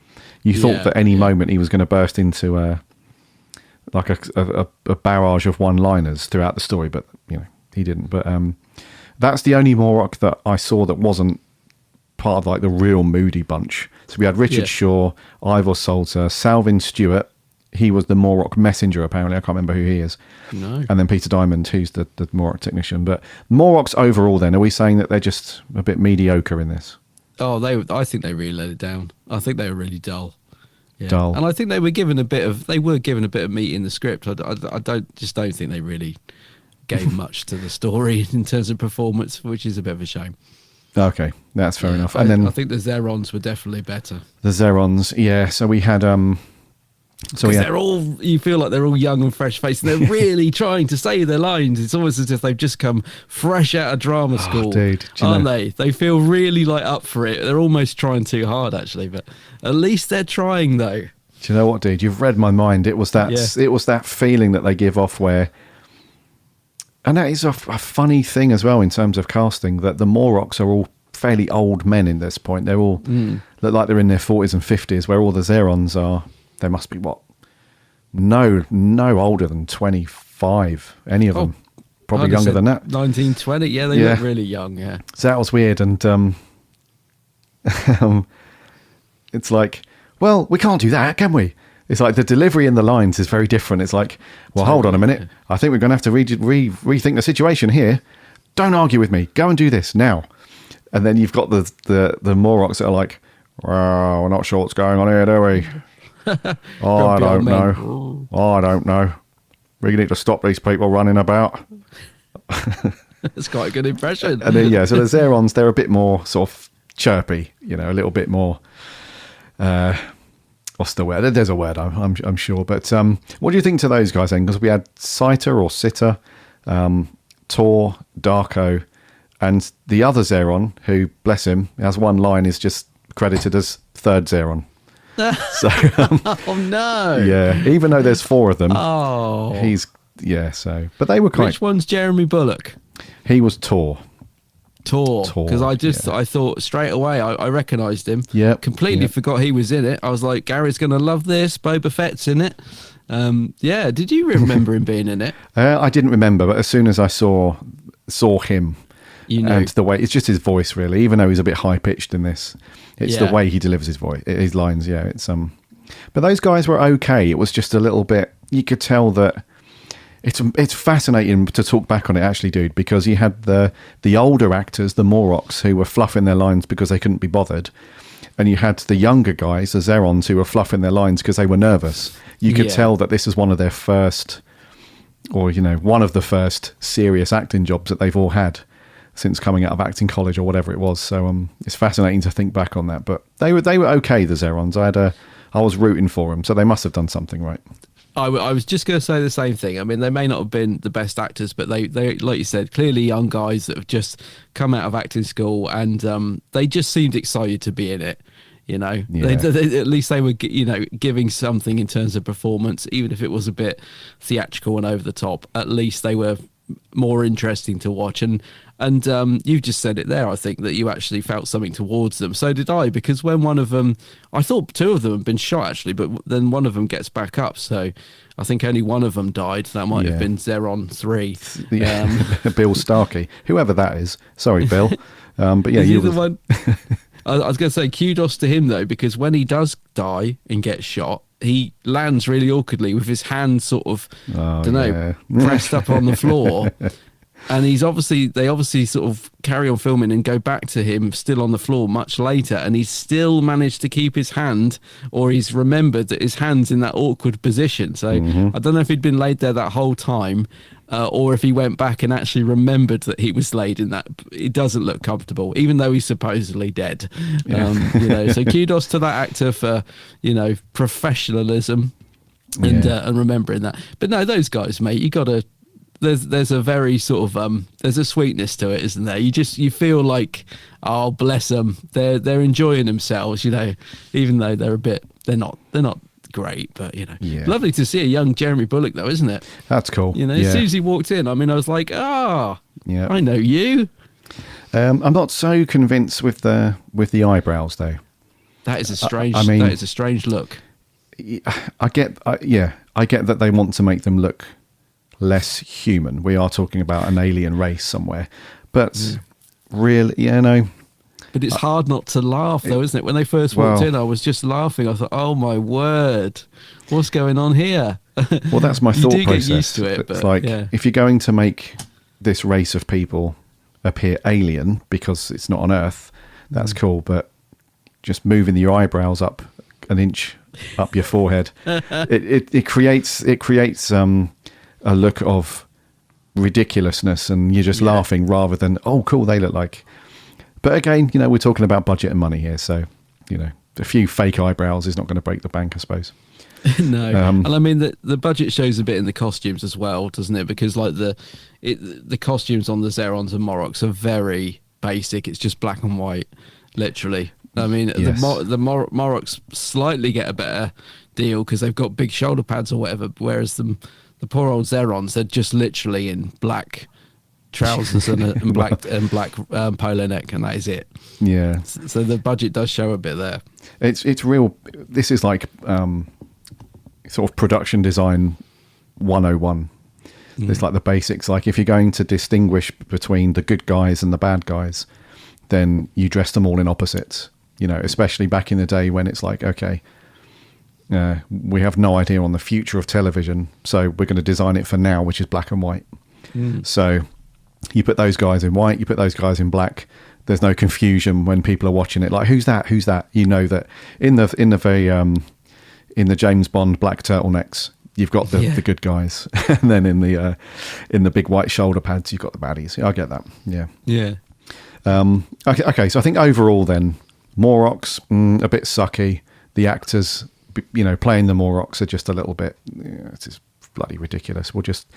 You thought that any moment he was going to burst into like a barrage of one-liners throughout the story, but he didn't. But that's the only Morok that I saw that wasn't part of like the real moody bunch. So we had Richard Shaw, Ivor Salter, Salvin Stewart. He was the Morok messenger, apparently. I can't remember who he is. No. And then Peter Diamond, who's the Morok technician. But Moroks overall, then, are we saying that they're just a bit mediocre in this? Oh, I think they really let it down. I think they were really dull. Yeah. Dull. And I think they were given a bit of meat in the script. I don't think they really gave much to the story in terms of performance, which is a bit of a shame. Okay, that's fair enough. And then I think the Xerons were definitely better. The Xerons, yeah. So we had they're all, you feel like they're all young and fresh faced, and they're really trying to say their lines. It's almost as if they've just come fresh out of drama school, dude, aren't they? They feel really like up for it. They're almost trying too hard, actually, but at least they're trying, though. Do you know what, dude? You've read my mind. It was that it was that feeling that they give off where, and that is a funny thing as well in terms of casting, that the Moroks are all fairly old men in this point. They're all look like they're in their 40s and 50s, where all the Xerons are. They must be no older than 25. Any of them, probably younger than that. 19, 20. Yeah, they look really young. Yeah. So that was weird, and it's like, well, we can't do that, can we? It's like the delivery in the lines is very different. It's like, well, hold on a minute. I think we're going to have to rethink the situation here. Don't argue with me. Go and do this now. And then you've got the Moroks that are like, well, we're not sure what's going on here, do we? I don't know. We need to stop these people running about. That's quite a good impression. And then, so the Xerons, they're a bit more sort of chirpy, a little bit more. What's the word? There's a word, I'm sure. But what do you think to those guys then? Because we had Sitter, Tor, Darko, and the other Xeron, who, bless him, has one line, is just credited as third Xeron. So, oh no! Yeah, even though there's four of them, So, but they were quite. Which one's Jeremy Bulloch? He was Tor. Because I thought straight away I recognised him. Yeah, completely forgot he was in it. I was like, Gary's going to love this. Boba Fett's in it. Did you remember him being in it? I didn't remember, but as soon as I saw him. And the way, it's just his voice, really. Even though he's a bit high pitched in this, it's the way he delivers his lines. Yeah, it's But those guys were okay. It was just a little bit. You could tell that it's fascinating to talk back on it, actually, dude, because you had the older actors, the Moroks, who were fluffing their lines because they couldn't be bothered, and you had the younger guys, the Xerons, who were fluffing their lines because they were nervous. You could tell that this is one of their first, or one of the first serious acting jobs that they've all had since coming out of acting college or whatever it was. So it's fascinating to think back on that. But they were okay, the Xerons. I was rooting for them, so they must have done something right. I was just going to say the same thing. I mean, they may not have been the best actors, but they like you said, clearly young guys that have just come out of acting school, and they just seemed excited to be in it. They, at least they were giving something in terms of performance, even if it was a bit theatrical and over the top. At least they were more interesting to watch, and you just said it there. I think that you actually felt something towards them. So did I, because when one of them, I thought two of them had been shot actually, but then one of them gets back up. So I think only one of them died. That might have been Xeron 3. Bill Starkey, whoever that is. Sorry, Bill. But yeah, you the one. I was going to say kudos to him though, because when he does die and gets shot, he lands really awkwardly with his hand sort of, pressed up on the floor. And they obviously sort of carry on filming and go back to him still on the floor much later, and he's still managed to keep his hand, or he's remembered that his hand's in that awkward position. So I don't know if he'd been laid there that whole time, or if he went back and actually remembered that he was laid in that. It doesn't look comfortable, even though he's supposedly dead. So kudos to that actor for, professionalism and remembering that. But no, those guys, mate, you got to. There's a very sort of there's a sweetness to it, isn't there? You feel like, oh, bless them, they're enjoying themselves, even though they're not great, but lovely to see a young Jeremy Bulloch though, isn't it? That's cool. As soon as he walked in, I was like, I know you. I'm not so convinced with the eyebrows though. That is a strange. That is a strange look. I get that they want to make them look less human. We are talking about an alien race somewhere, but really, But it's hard not to laugh, though, isn't it? When they first walked in, I was just laughing. I thought, "Oh my word, what's going on here?" Well, that's my thought process. Get used to it, it's like if you're going to make this race of people appear alien because it's not on Earth, that's cool. But just moving your eyebrows up an inch up your forehead, it creates a look of ridiculousness, and you're just laughing rather than, oh, cool, they look like. But again, we're talking about budget and money here, so a few fake eyebrows is not going to break the bank, I suppose. No, and I mean the budget shows a bit in the costumes as well, doesn't it? Because like the costumes on the Xerons and Moroks are very basic. It's just black and white, literally. I mean, the Moroks slightly get a better deal because they've got big shoulder pads or whatever, whereas the poor old Xerons, they're just literally in black trousers and black polo neck, and that is it. Yeah. So the budget does show a bit there. It's real. This is like sort of production design 101. It's like the basics. Like if you're going to distinguish between the good guys and the bad guys, then you dress them all in opposites. Especially back in the day when it's like, okay, we have no idea on the future of television, so we're going to design it for now, which is black and white. So you put those guys in white, you put those guys in black. There's no confusion when people are watching it. Like, who's that? Who's that? That in the James Bond black turtlenecks, you've got the good guys, and then in the big white shoulder pads, you've got the baddies. I get that. Yeah. Okay. So I think overall, then Moroks a bit sucky. The actors, playing the Moroks are just a little bit. It's just bloody ridiculous. We'll just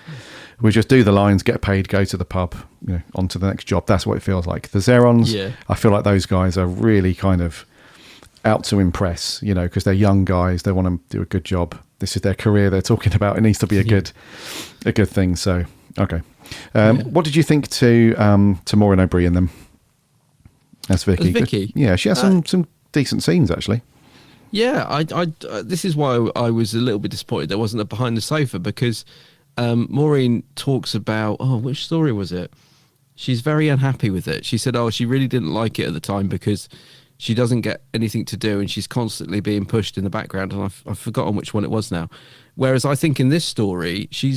do the lines, get paid, go to the pub, on to the next job. That's what it feels like. The Xerons, I feel like those guys are really kind of out to impress, because they're young guys. They want to do a good job. This is their career they're talking about. It needs to be a good thing. So, okay. What did you think to Maureen O'Brien then? As Vicky. Yeah, she has some decent scenes, actually. Yeah, I this is why I was a little bit disappointed there wasn't a behind the sofa, because Maureen talks about, which story was it? She's very unhappy with it. She said, she really didn't like it at the time because she doesn't get anything to do and she's constantly being pushed in the background, and I've forgotten which one it was now. Whereas I think in this story, she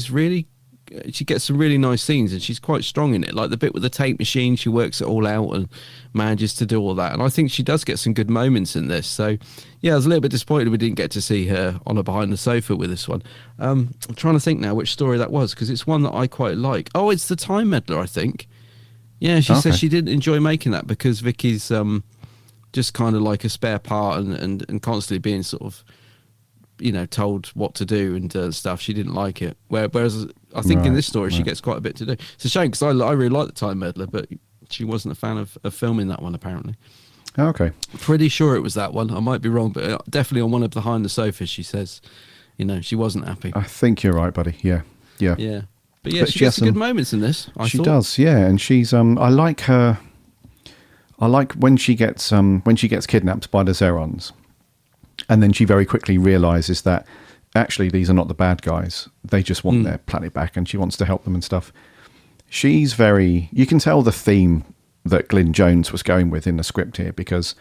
gets some really nice scenes and she's quite strong in it. Like the bit with the tape machine, she works it all out and manages to do all that. And I think she does get some good moments in this. So, yeah, I was a little bit disappointed we didn't get to see her on a behind the sofa with this one. I'm trying to think now which story that was, because it's one that I quite like. Oh, it's the Time Meddler, I think. Yeah, she says she didn't enjoy making that because Vicky's just kind of like a spare part and constantly being sort of, told what to do and stuff. She didn't like it. Whereas I think in this story she gets quite a bit to do. It's a shame because I really like the Time Meddler, but she wasn't a fan of filming that one apparently. Okay. Pretty sure it was that one. I might be wrong, but definitely on one of the behind the sofas she says, she wasn't happy. I think you're right, buddy. Yeah. But she gets some good moments in this. She does, yeah, and she's I like her. I like when she gets kidnapped by the Xerons. And then she very quickly realises that actually these are not the bad guys. They just want their planet back, and she wants to help them and stuff. She's you can tell the theme that Glyn Jones was going with in the script here, because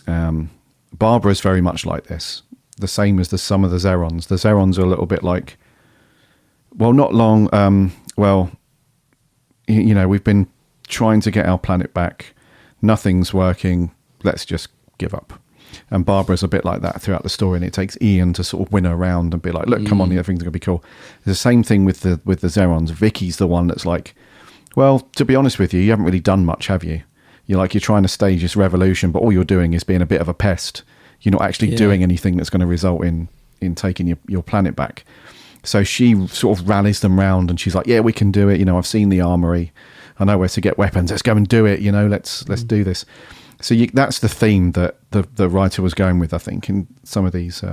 Barbara's very much like this. The same as some of the Xerons. The Xerons are a little bit like, well, not long. we've been trying to get our planet back. Nothing's working. Let's just give up. And Barbara's a bit like that throughout the story, and it takes Ian to sort of win her around and be like, look, come on, everything's going to be cool. It's the same thing with the Xerons. Vicky's the one that's like, well, to be honest with you, you haven't really done much, have you? You're trying to stage this revolution, but all you're doing is being a bit of a pest. You're not actually doing anything that's going to result in taking your planet back. So she sort of rallies them round, and she's like, yeah, we can do it. I've seen the armory. I know where to get weapons. Let's go and do it. Let's do this. So that's the theme that the writer was going with, I think, in some of these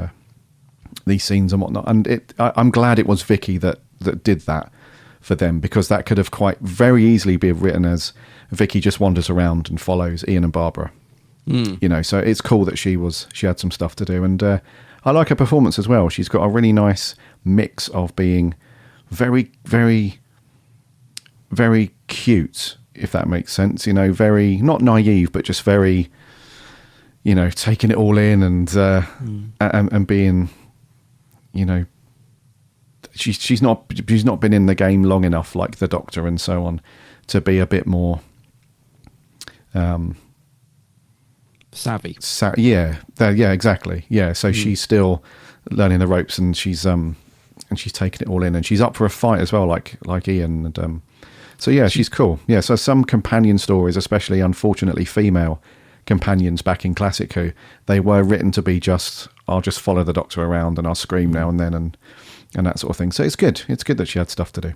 scenes and whatnot. And I'm glad it was Vicky that did that for them, because that could have quite very easily been written as Vicky just wanders around and follows Ian and Barbara. So it's cool that she had some stuff to do. And I like her performance as well. She's got a really nice mix of being very, very, very cute, if that makes sense. Very, not naive, but just very, taking it all in and being, she's not been in the game long enough, like the Doctor and so on, to be a bit more savvy. Yeah, exactly. Yeah, so she's still learning the ropes, and she's taking it all in, and she's up for a fight as well, like Ian. And so yeah, she's cool. Yeah, so some companion stories, especially unfortunately female companions back in Classic Who, they were written to be I'll just follow the Doctor around and I'll scream now and then and that sort of thing. So it's good. It's good that she had stuff to do.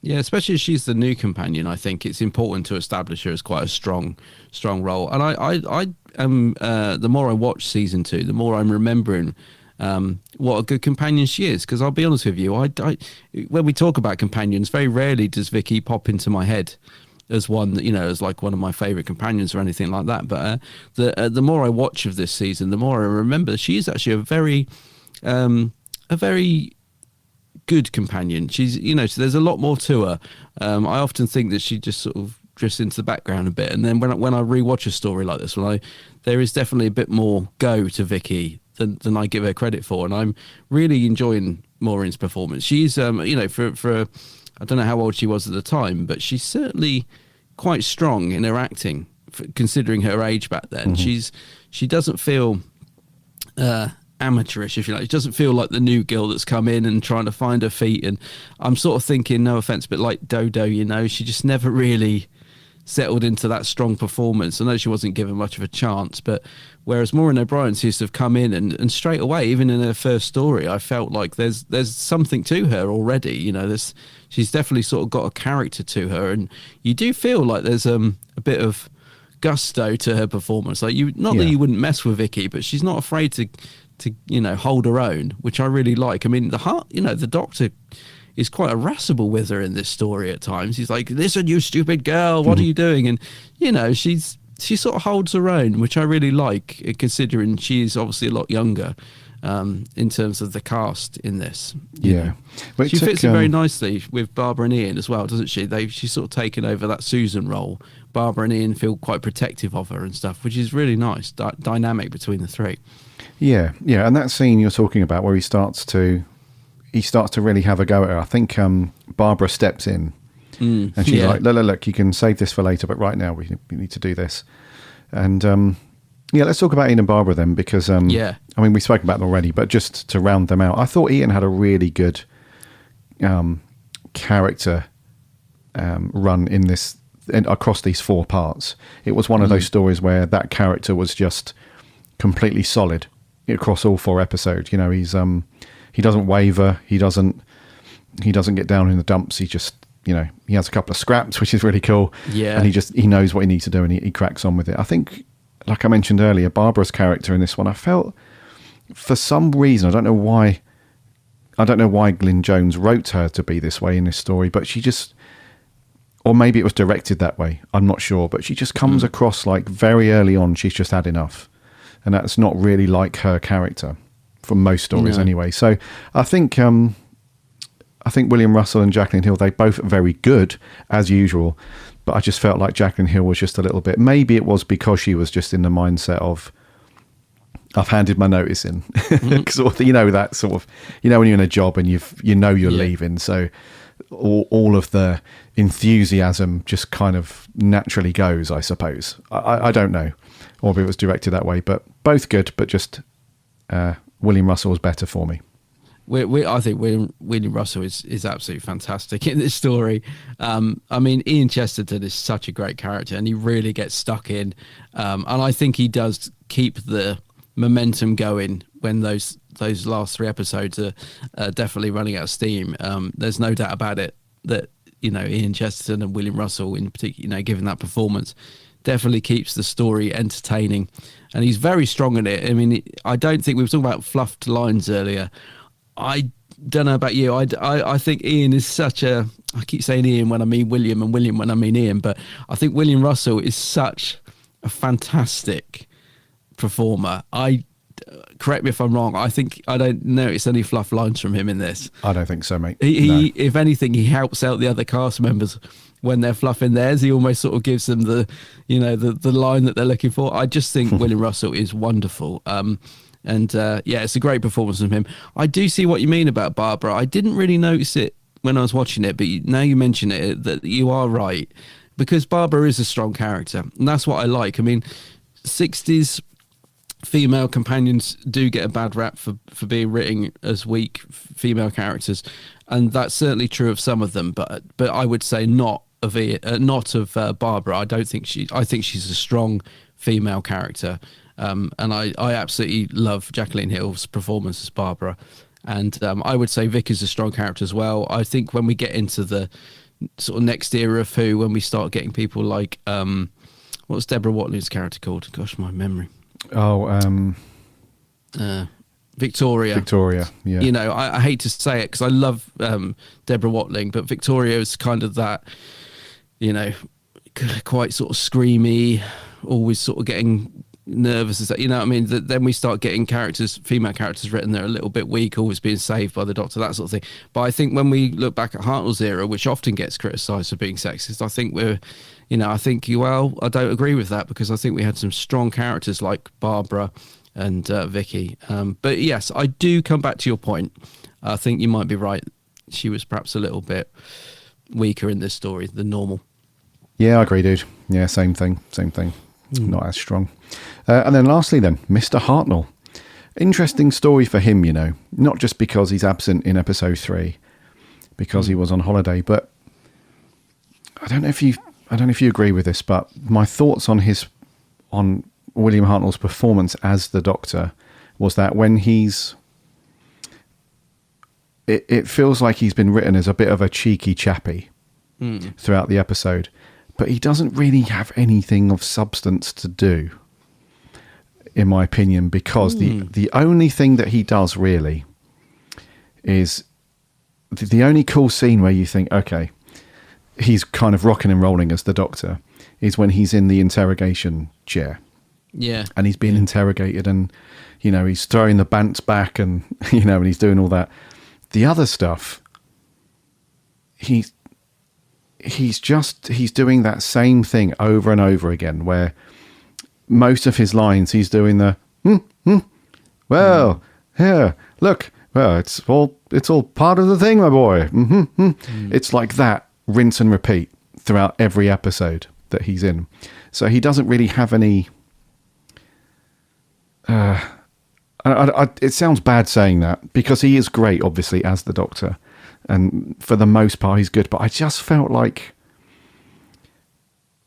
Yeah, especially as she's the new companion, I think it's important to establish her as quite a strong role. And I am the more I watch season 2, the more I'm remembering what a good companion she is. Because I'll be honest with you, I when we talk about companions, very rarely does Vicky pop into my head as one that, as like one of my favourite companions or anything like that. But the more I watch of this season, the more I remember she is actually a very good companion. She's, so there's a lot more to her. I often think that she just sort of drifts into the background a bit, and then when I rewatch a story like this, there is definitely a bit more go to Vicky than I give her credit for, and I'm really enjoying Maureen's performance. She's for I don't know how old she was at the time, but she's certainly quite strong in her acting, considering her age back then. Mm-hmm. She doesn't feel amateurish, if you like. It doesn't feel like the new girl that's come in and trying to find her feet. And I'm sort of thinking, no offense, but like Dodo, she just never really settled into that strong performance. I know she wasn't given much of a chance, but whereas Maureen O'Brien seems to have come in and straight away, even in her first story, I felt like there's something to her already. She's definitely sort of got a character to her, and you do feel like there's a bit of gusto to her performance. Like that you wouldn't mess with Vicky, but she's not afraid to hold her own, which I really like. I mean, the Doctor is quite irascible with her in this story at times. He's like, listen, you stupid girl, what are you doing? And, she sort of holds her own, which I really like, considering she is obviously a lot younger in terms of the cast in this. Yeah. Well, she fits in very nicely with Barbara and Ian as well, doesn't she? She's sort of taken over that Susan role. Barbara and Ian feel quite protective of her and stuff, which is really nice, dynamic between the three. Yeah, and that scene you're talking about where he starts to really have a go at her. I think Barbara steps in and she's like, look, you can save this for later, but right now we need to do this. And let's talk about Ian and Barbara then, because I mean, we've spoken about them already, but just to round them out, I thought Ian had a really good character run in this across these 4 parts. It was one of those stories where that character was just completely solid across all 4 episodes. He doesn't waver. He doesn't get down in the dumps. He just, he has a couple of scraps, which is really cool. Yeah. And he knows what he needs to do, and he cracks on with it. I think, like I mentioned earlier, Barbara's character in this one, I felt for some reason, I don't know why Glyn Jones wrote her to be this way in this story, but she just, or maybe it was directed that way, I'm not sure, but she just comes across like very early on, she's just had enough. And that's not really like her character from most stories anyway. So I think William Russell and Jacqueline Hill, they both are very good as usual, but I just felt like Jacqueline Hill was just a little bit, maybe it was because she was just in the mindset of, I've handed my notice in. That sort of, that sort of, when you're in a job and you're leaving. So all of the enthusiasm just kind of naturally goes, I suppose. I don't know, or if it was directed that way, but both good, but just William Russell was better for me. I think William Russell is absolutely fantastic in this story. I mean, Ian Chesterton is such a great character, and he really gets stuck in. And I think he does keep the momentum going when those last 3 episodes are definitely running out of steam. There's no doubt about it that, you know, Ian Chesterton and William Russell in particular, you know, given that performance, definitely keeps the story entertaining. And he's very strong in it. I mean, I don't think we were talking about fluffed lines earlier. I don't know about you. I think Ian is such a... I keep saying Ian when I mean William and William when I mean Ian, but I think William Russell is such a fantastic performer. Correct me if I'm wrong. I don't notice any fluff lines from him in this. I don't think so, mate. He if anything, he helps out the other cast members when they're fluffing theirs. He almost sort of gives them the line that they're looking for. I just think William Russell is wonderful. It's a great performance from him. I do see what you mean about Barbara. I didn't really notice it when I was watching it, but now you mention it, that you are right, because Barbara is a strong character, and that's what I like. I mean, 60s female companions do get a bad rap for being written as weak female characters, and that's certainly true of some of them, but I would say not of Barbara. I think she's a strong female character. And I absolutely love Jacqueline Hill's performance as Barbara. And I would say Vic is a strong character as well. I think when we get into the sort of next era of Who, when we start getting people like, what's Deborah Watling's character called? Gosh, my memory. Victoria. Victoria, yeah. You know, I hate to say it because I love Deborah Watling, but Victoria is kind of that, you know, quite sort of screamy, always sort of getting nervous, as that, you know what I mean? Then we start getting female characters written that are a little bit weak, always being saved by the Doctor, that sort of thing. But I think when we look back at Hartnell's era, which often gets criticised for being sexist, I think I don't agree with that, because I think we had some strong characters like Barbara and Vicky. But yes, I do come back to your point. I think you might be right. She was perhaps a little bit weaker in this story than normal. Yeah, I agree, dude. Yeah, same thing. Not as strong. And then lastly then, Mr. Hartnell. Interesting story for him, you know, not just because he's absent in episode 3, because he was on holiday, but I don't know if you agree with this, but my thoughts on William Hartnell's performance as the Doctor was that when it feels like he's been written as a bit of a cheeky chappy throughout the episode, but he doesn't really have anything of substance to do, in my opinion, because the only thing that he does really is the only cool scene where you think, okay, he's kind of rocking and rolling as the Doctor, is when he's in the interrogation chair. Yeah. And he's being interrogated, and, you know, he's throwing the bants back, and, you know, and he's doing all that. The other stuff, he's doing that same thing over and over again, where most of his lines he's doing the well, here, look, well, it's all part of the thing, my boy. It's like that, rinse and repeat throughout every episode that he's in. So he doesn't really have any it sounds bad saying that, because he is great, obviously, as the Doctor, and for the most part he's good, but I just felt like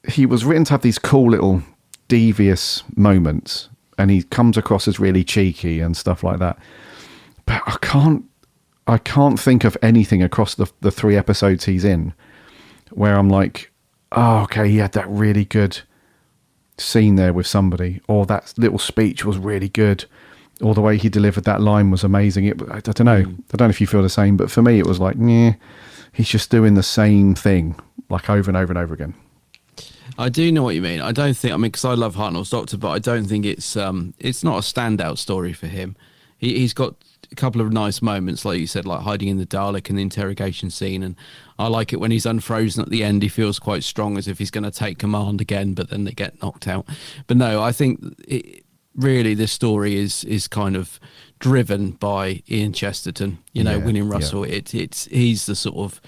he was written to have these cool little devious moments, and he comes across as really cheeky and stuff like that, but I can't think of anything across the 3 episodes he's in where I'm like, oh, okay, he had that really good scene there with somebody, or that little speech was really good, or the way he delivered that line was amazing. I don't know. I don't know if you feel the same, but for me it was like, he's just doing the same thing like over and over and over again. I do know what you mean. Because I love Hartnell's Doctor, but I don't think it's not a standout story for him. He's got a couple of nice moments, like you said, like hiding in the Dalek and the interrogation scene, and I like it when he's unfrozen at the end. He feels quite strong, as if he's going to take command again, but then they get knocked out. But no, I think really this story is kind of driven by Ian Chesterton, William Russell. Yeah. He's the sort of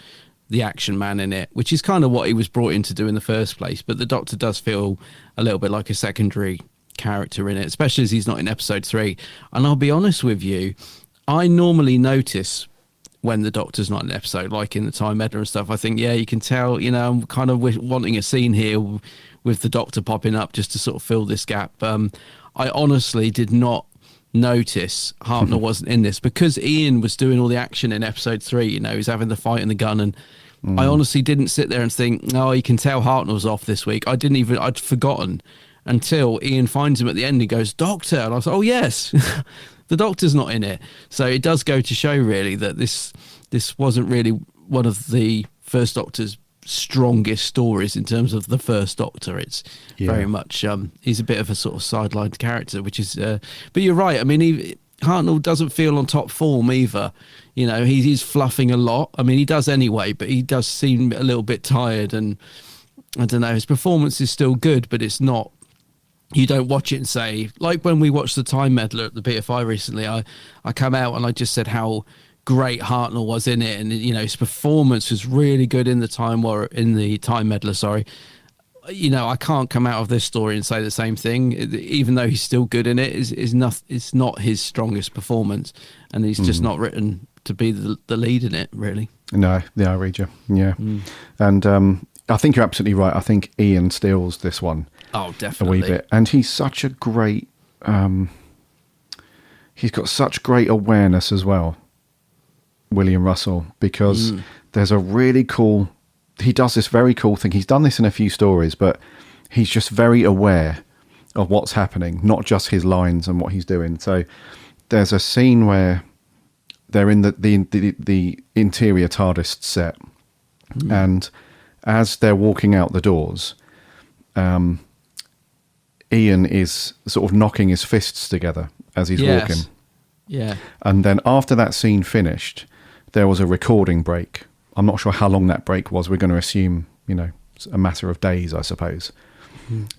the action man in it, which is kind of what he was brought in to do in the first place. But the Doctor does feel a little bit like a secondary character in it, especially as he's not in episode 3. And I'll be honest with you, I normally notice when the Doctor's not in an episode, like in the Time Meddler and stuff. I think, yeah, you can tell, you know, I'm kind of wanting a scene here with the Doctor popping up just to sort of fill this gap. I honestly did not notice Hartnell wasn't in this because Ian was doing all the action in episode 3. You know, he's having the fight in the gun, and I honestly didn't sit there and think, oh, you can tell Hartnell's off this week. I'd forgotten until Ian finds him at the end and goes, Doctor, and I was like, oh yes. The Doctor's not in it. So it does go to show really that this wasn't really one of the First Doctor's strongest stories in terms of the First Doctor. It's very much he's a bit of a sort of sidelined character, which is but you're right. I mean, Hartnell doesn't feel on top form either. You know, he's fluffing a lot. I mean, he does anyway, but he does seem a little bit tired, and I don't know, his performance is still good, but it's not. You don't watch it and say, like when we watched the Time Meddler at the BFI recently, I come out and I just said how great Hartnell was in it, and you know, his performance was really good in the Time Meddler. Sorry, you know, I can't come out of this story and say the same thing, even though he's still good in it. It's not his strongest performance, and he's just not written to be the lead in it, really. No, yeah, I read you. Yeah, and I think you're absolutely right. I think Ian steals this one. Oh, definitely. A wee bit. And he's such a great... he's got such great awareness as well, William Russell, because there's a really cool... He does this very cool thing. He's done this in a few stories, but he's just very aware of what's happening, not just his lines and what he's doing. So there's a scene where they're in the interior TARDIS set, and as they're walking out the doors... Ian is sort of knocking his fists together as he's walking. Yeah. And then after that scene finished, there was a recording break. I'm not sure how long that break was. We're going to assume, you know, a matter of days, I suppose.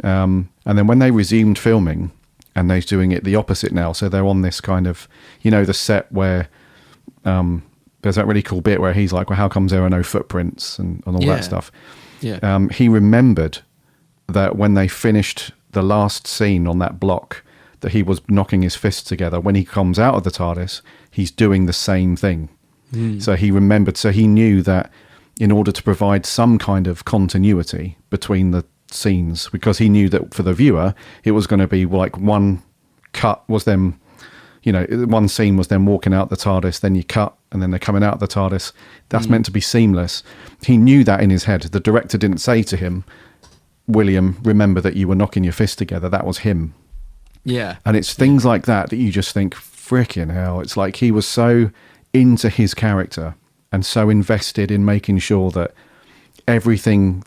And then when they resumed filming, and they're doing it the opposite now, so they're on this kind of, you know, the set where there's that really cool bit where he's like, well, how comes there are no footprints and all that stuff? Yeah. He remembered that when they finished the last scene on that block, that he was knocking his fists together. When he comes out of the TARDIS, he's doing the same thing. So he remembered, so he knew that in order to provide some kind of continuity between the scenes, because he knew that for the viewer, it was going to be like one cut was them, you know, one scene was them walking out the TARDIS, then you cut, and then they're coming out of the TARDIS. That's meant to be seamless. He knew that in his head. The director didn't say to him, William, remember that you were knocking your fist together. That was him. Yeah. And it's things like that you just think, frickin' hell. It's like he was so into his character and so invested in making sure that everything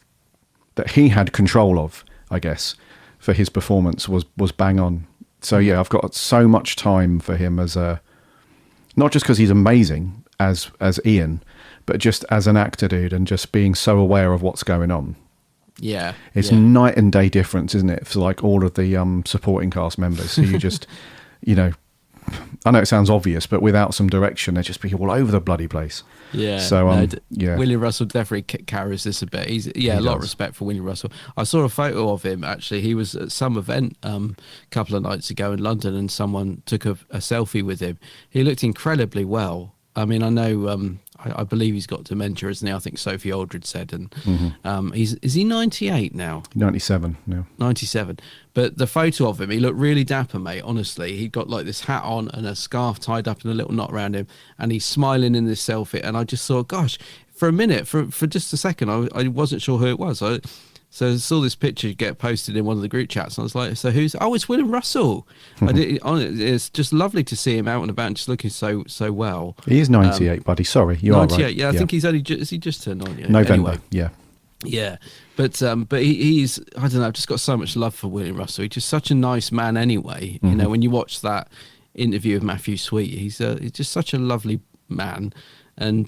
that he had control of, I guess, for his performance was bang on. So yeah, I've got so much time for him as not just because he's amazing as Ian, but just as an actor, dude, and just being so aware of what's going on. Yeah. It's night and day difference, isn't it, for like all of the supporting cast members. So you just, you know, I know it sounds obvious, but without some direction, they'd just be all over the bloody place. Yeah. So, yeah. William Russell definitely carries this a bit. A lot of respect for William Russell. I saw a photo of him, actually. He was at some event a couple of nights ago in London, and someone took a selfie with him. He looked incredibly well. I mean, I know, I believe he's got dementia, isn't he? I think Sophie Aldred said. And is he 98 now? 97 now. 97. But the photo of him, he looked really dapper, mate, honestly. He got like this hat on and a scarf tied up and a little knot around him, and he's smiling in this selfie. And I just thought, gosh, for a minute, for just a second, I wasn't sure who it was. So I saw this picture get posted in one of the group chats, and I was like, so who's... Oh, it's William Russell. It's just lovely to see him out and about and just looking so well. He is 98, buddy. Sorry, you 98, are right. Yeah, I think he's only... Is he just turned 98? November, anyway. yeah. Yeah, but he's... I don't know, I've just got so much love for William Russell. He's just such a nice man anyway. You know, when you watch that interview of Matthew Sweet, he's just such a lovely man. And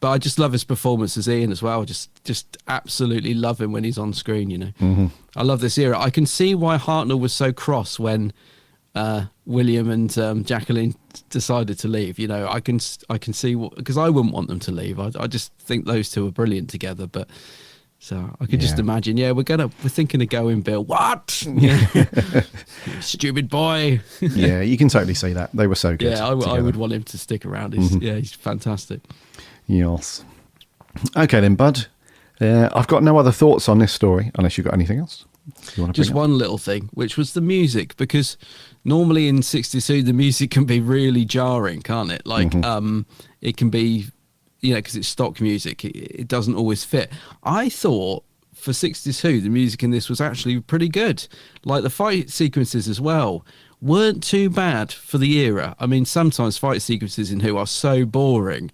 but I just love his performance as Ian as well. Just absolutely love him when he's on screen, you know. I love this era. I can see why Hartnell was so cross when William and Jacqueline decided to leave. You know, I can see what, because I wouldn't want them to leave. I just think those two are brilliant together. But so I could just imagine. Yeah, we're thinking of going, Bill. What? Stupid boy. Yeah, you can totally see that. They were so good. Yeah, I would want him to stick around. He's fantastic. Yes. Okay then, Bud. I've got no other thoughts on this story, unless you've got anything else you want to Just one little thing, which was the music, because normally in 62 the music can be really jarring, can't it? Like it can be, because it's stock music, it doesn't always fit. I thought for 62 the music in this was actually pretty good. Like the fight sequences as well weren't too bad for the era. I mean, sometimes fight sequences in Who are so boring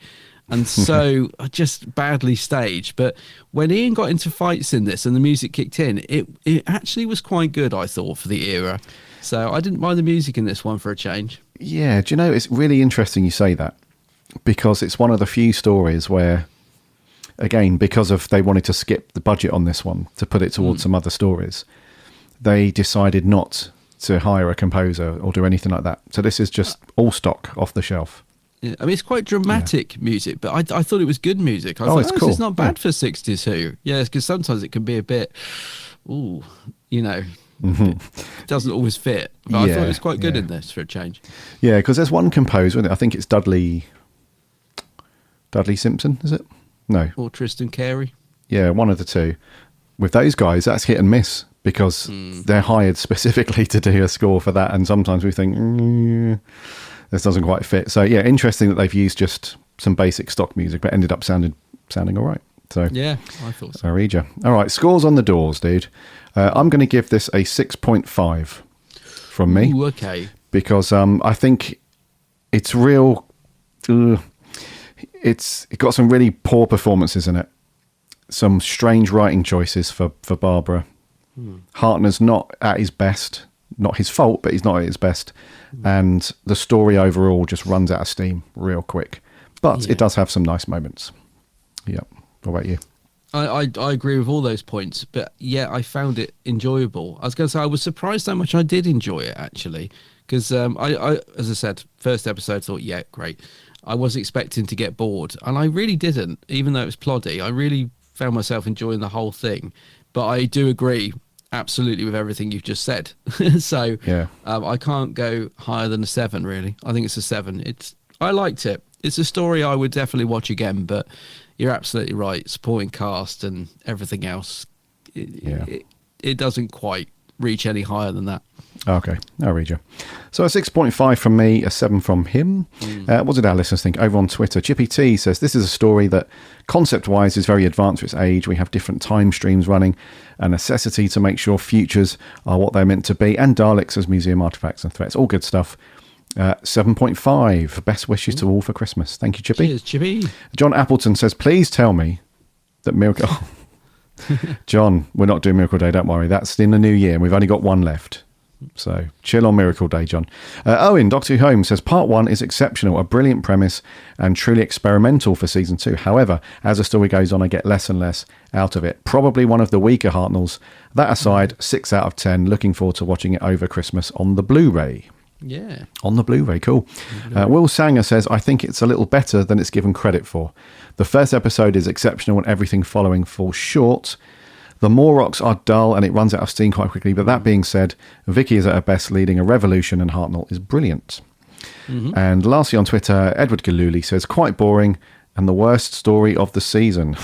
and so just badly staged. But when Ian got into fights in this and the music kicked in, it actually was quite good, I thought, for the era. So I didn't mind the music in this one for a change. Yeah, do you know, it's really interesting you say that, because it's one of the few stories where, again, because of they wanted to skip the budget on this one to put it towards some other stories, they decided not to hire a composer or do anything like that. So this is just all stock off the shelf. Yeah, I mean, it's quite dramatic music, but I thought it was good music. I thought, it's cool. It's not bad for 62. Yeah, because sometimes it can be a bit, it doesn't always fit. But I thought it was quite good in this for a change. Yeah, because there's one composer, I think it's Dudley Simpson, is it? No. Or Tristan Carey. Yeah, one of the two. With those guys, that's hit and miss, because they're hired specifically to do a score for that, and sometimes we think, this doesn't quite fit. So yeah, interesting that they've used just some basic stock music, but ended up sounding all right. So yeah, I thought so. I read you. All right, scores on the doors, dude. I'm going to give this a 6.5 from me. Ooh, okay. Because I think it's real. It got some really poor performances in it. Some strange writing choices for Barbara. Hartner's not at his best. Not his fault, but he's not at his best. And the story overall just runs out of steam real quick. But it does have some nice moments. Yeah. What about you? I agree with all those points, but yeah, I found it enjoyable. I was going to say, I was surprised how much I did enjoy it, actually. Because, I as I said, first episode, thought, yeah, great. I was expecting to get bored, and I really didn't, even though it was ploddy. I really found myself enjoying the whole thing. But I do agree absolutely with everything you've just said. So I can't go higher than a 7, really. I think it's a 7. I liked it. It's a story I would definitely watch again, but you're absolutely right. Supporting cast and everything else, it doesn't quite reach any higher than that. Okay, I'll read you. So a 6.5 from me, a 7 from him. What did our listeners think? Over on Twitter, Chippy T says, this is a story that concept-wise is very advanced for its age. We have different time streams running, a necessity to make sure futures are what they're meant to be, and Daleks as museum artifacts and threats. All good stuff. 7.5. Best wishes to all for Christmas. Thank you, Chippy. Cheers, Chippy. John Appleton says, please tell me that Miracle... John, we're not doing Miracle Day, don't worry. That's in the new year, and we've only got one left. So chill on Miracle Day, John. Owen, Doctor Who Home says, Part 1 is exceptional, a brilliant premise and truly experimental for Season 2. However, as the story goes on, I get less and less out of it. Probably one of the weaker Hartnells. That aside, 6 out of 10. Looking forward to watching it over Christmas on the Blu-ray. Yeah. On the Blu-ray, cool. Will Sanger says, I think it's a little better than it's given credit for. The first episode is exceptional and everything following falls short. The Moroks are dull and it runs out of steam quite quickly, but that being said, Vicky is at her best leading a revolution and Hartnell is brilliant. And lastly on Twitter, Edward Galuli says, quite boring and the worst story of the season.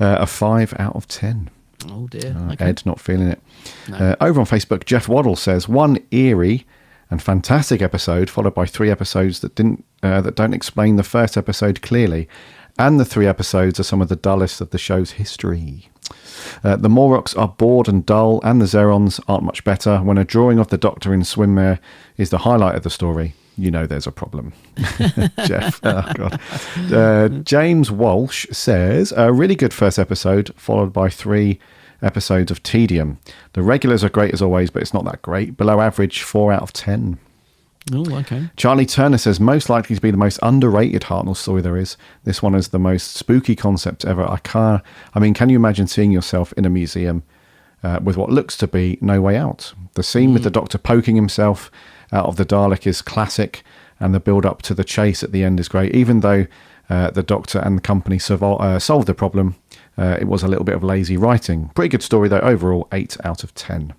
A 5 out of 10. Oh dear. Okay. Ed not feeling it. No. Over on Facebook, Jeff Waddle says, one eerie and fantastic episode followed by 3 episodes that don't explain the first episode clearly, and the 3 episodes are some of the dullest of the show's history. The Moroks are bored and dull, and the Xerons aren't much better. When a drawing of the Doctor in swimwear is the highlight of the story, you know there's a problem. Jeff, oh God. James Walsh says, a really good first episode followed by 3 episodes of tedium. The regulars are great as always, but it's not that great. Below average, 4 out of 10. Oh, okay. Charlie Turner says, most likely to be the most underrated Hartnell story there is. This one is the most spooky concept ever. Can you imagine seeing yourself in a museum with what looks to be no way out. The scene with the Doctor poking himself out of the Dalek is classic, and the build-up to the chase at the end is great. Even though the Doctor and the company solved the problem, it was a little bit of lazy writing. Pretty good story, though. Overall, 8 out of 10.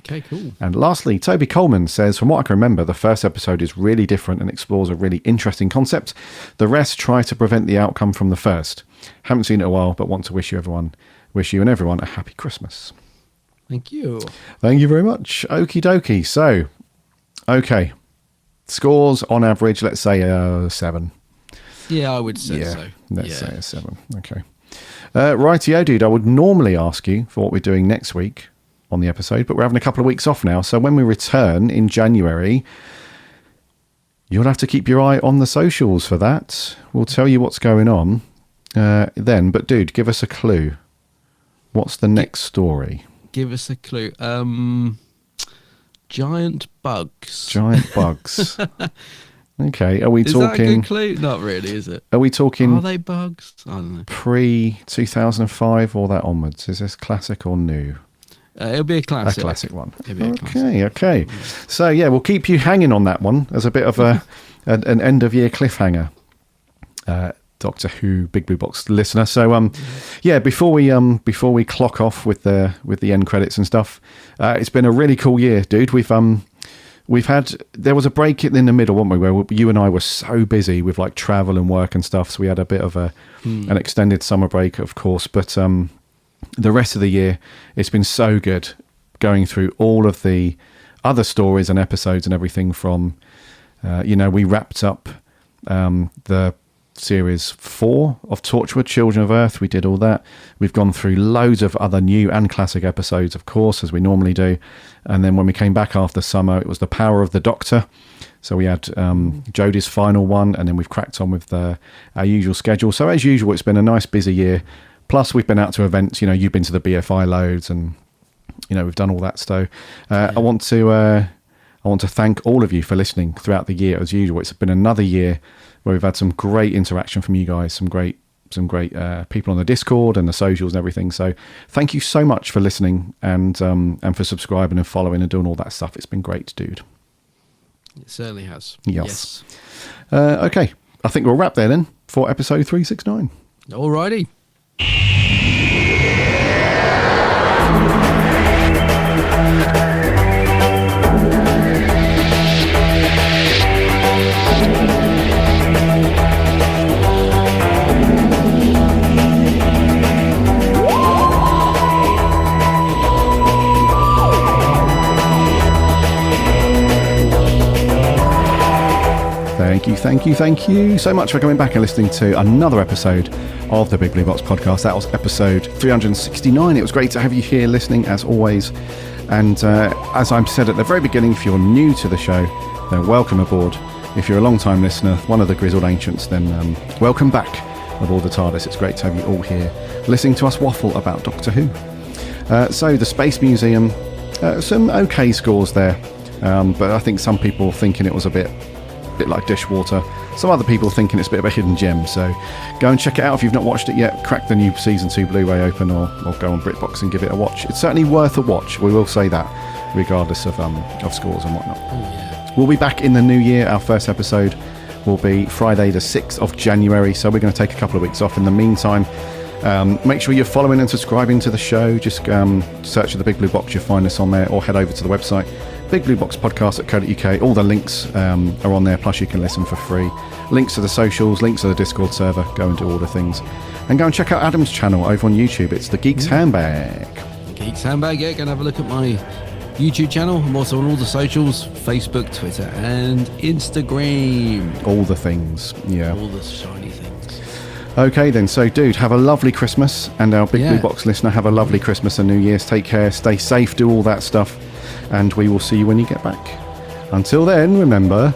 Okay, cool. And lastly, Toby Coleman says, from what I can remember, the first episode is really different and explores a really interesting concept. The rest try to prevent the outcome from the first. Haven't seen it in a while, but want to wish you and everyone a happy Christmas. Thank you. Thank you very much. Okie dokie. So, okay. Scores on average, let's say 7. Yeah, I would say so. Let's say a 7. Okay. Rightio, dude. I would normally ask you for what we're doing next week on the episode, but we're having a couple of weeks off now. So when we return in January, you'll have to keep your eye on the socials for that. We'll tell you what's going on then. But dude, give us a clue. What's the next story? Give us a clue. Giant bugs. Giant bugs. Okay, are we talking... Is that a good clue? Not really, is it? Are we talking... Are they bugs? I don't know. Pre-2005 or that onwards? Is this classic or new? It'll be a classic. A classic one. Okay. So, yeah, we'll keep you hanging on that one as a bit of an end-of-year cliffhanger. Doctor Who Big Blue Box listener. So, yeah, before we clock off with the end credits and stuff, it's been a really cool year, dude. There was a break in the middle, wasn't we, where you and I were so busy with like travel and work and stuff. So we had a bit of an extended summer break, of course. But the rest of the year, it's been so good going through all of the other stories and episodes and everything from, we wrapped up the series 4 of Torchwood, Children of Earth. We did all that. We've gone through loads of other new and classic episodes, of course, as we normally do. And then when we came back after summer, it was The Power of the Doctor. So we had Jodie's final one, and then we've cracked on with our usual schedule. So as usual, it's been a nice busy year. Plus, we've been out to events. You've been to the BFI loads, and we've done all that. So I want to thank all of you for listening throughout the year. As usual, it's been another year where we've had some great interaction from you guys, some great people on the Discord and the socials and everything. So thank you so much for listening and for subscribing and following and doing all that stuff. It's been great, dude. It certainly has. Yes. Okay, I think we'll wrap there then for episode 369. Alrighty. Thank you so much for coming back and listening to another episode of the Big Blue Box podcast. That was episode 369. It was great to have you here listening, as always. And as I said at the very beginning, if you're new to the show, then welcome aboard. If you're a long-time listener, one of the Grizzled Ancients, then welcome back aboard the TARDIS. It's great to have you all here listening to us waffle about Doctor Who. So the Space Museum, some okay scores there, but I think some people thinking it was a bit like dishwater. Some other people thinking it's a bit of a hidden gem. So go and check it out if you've not watched it yet. Crack the new season 2 Blu-ray open, or go on BritBox and give it a watch. It's certainly worth a watch. We will say that, regardless of scores and whatnot. Oh, yeah. We'll be back in the new year. Our first episode will be Friday the 6th of January. So we're going to take a couple of weeks off. In the meantime, make sure you're following and subscribing to the show. Just search for the Big Blue Box. You'll find us on there, or head over to the website bigblueboxpodcast.co.uk. All the links are on there, plus you can listen for free. Links to the socials, links to the Discord server. Go and do all the things, and go and check out Adam's channel over on YouTube. It's the Geek's Handbag. Geek's Handbag. Yeah, go and have a look at my YouTube channel. I'm also on all the socials: Facebook, Twitter, and Instagram. All the things. Yeah, all the shiny things. Okay then, so dude, have a lovely Christmas, and our Big Blue Box listener, have a lovely Christmas and New Year's. Take care, stay safe, do all that stuff, and we will see you when you get back. Until then, remember,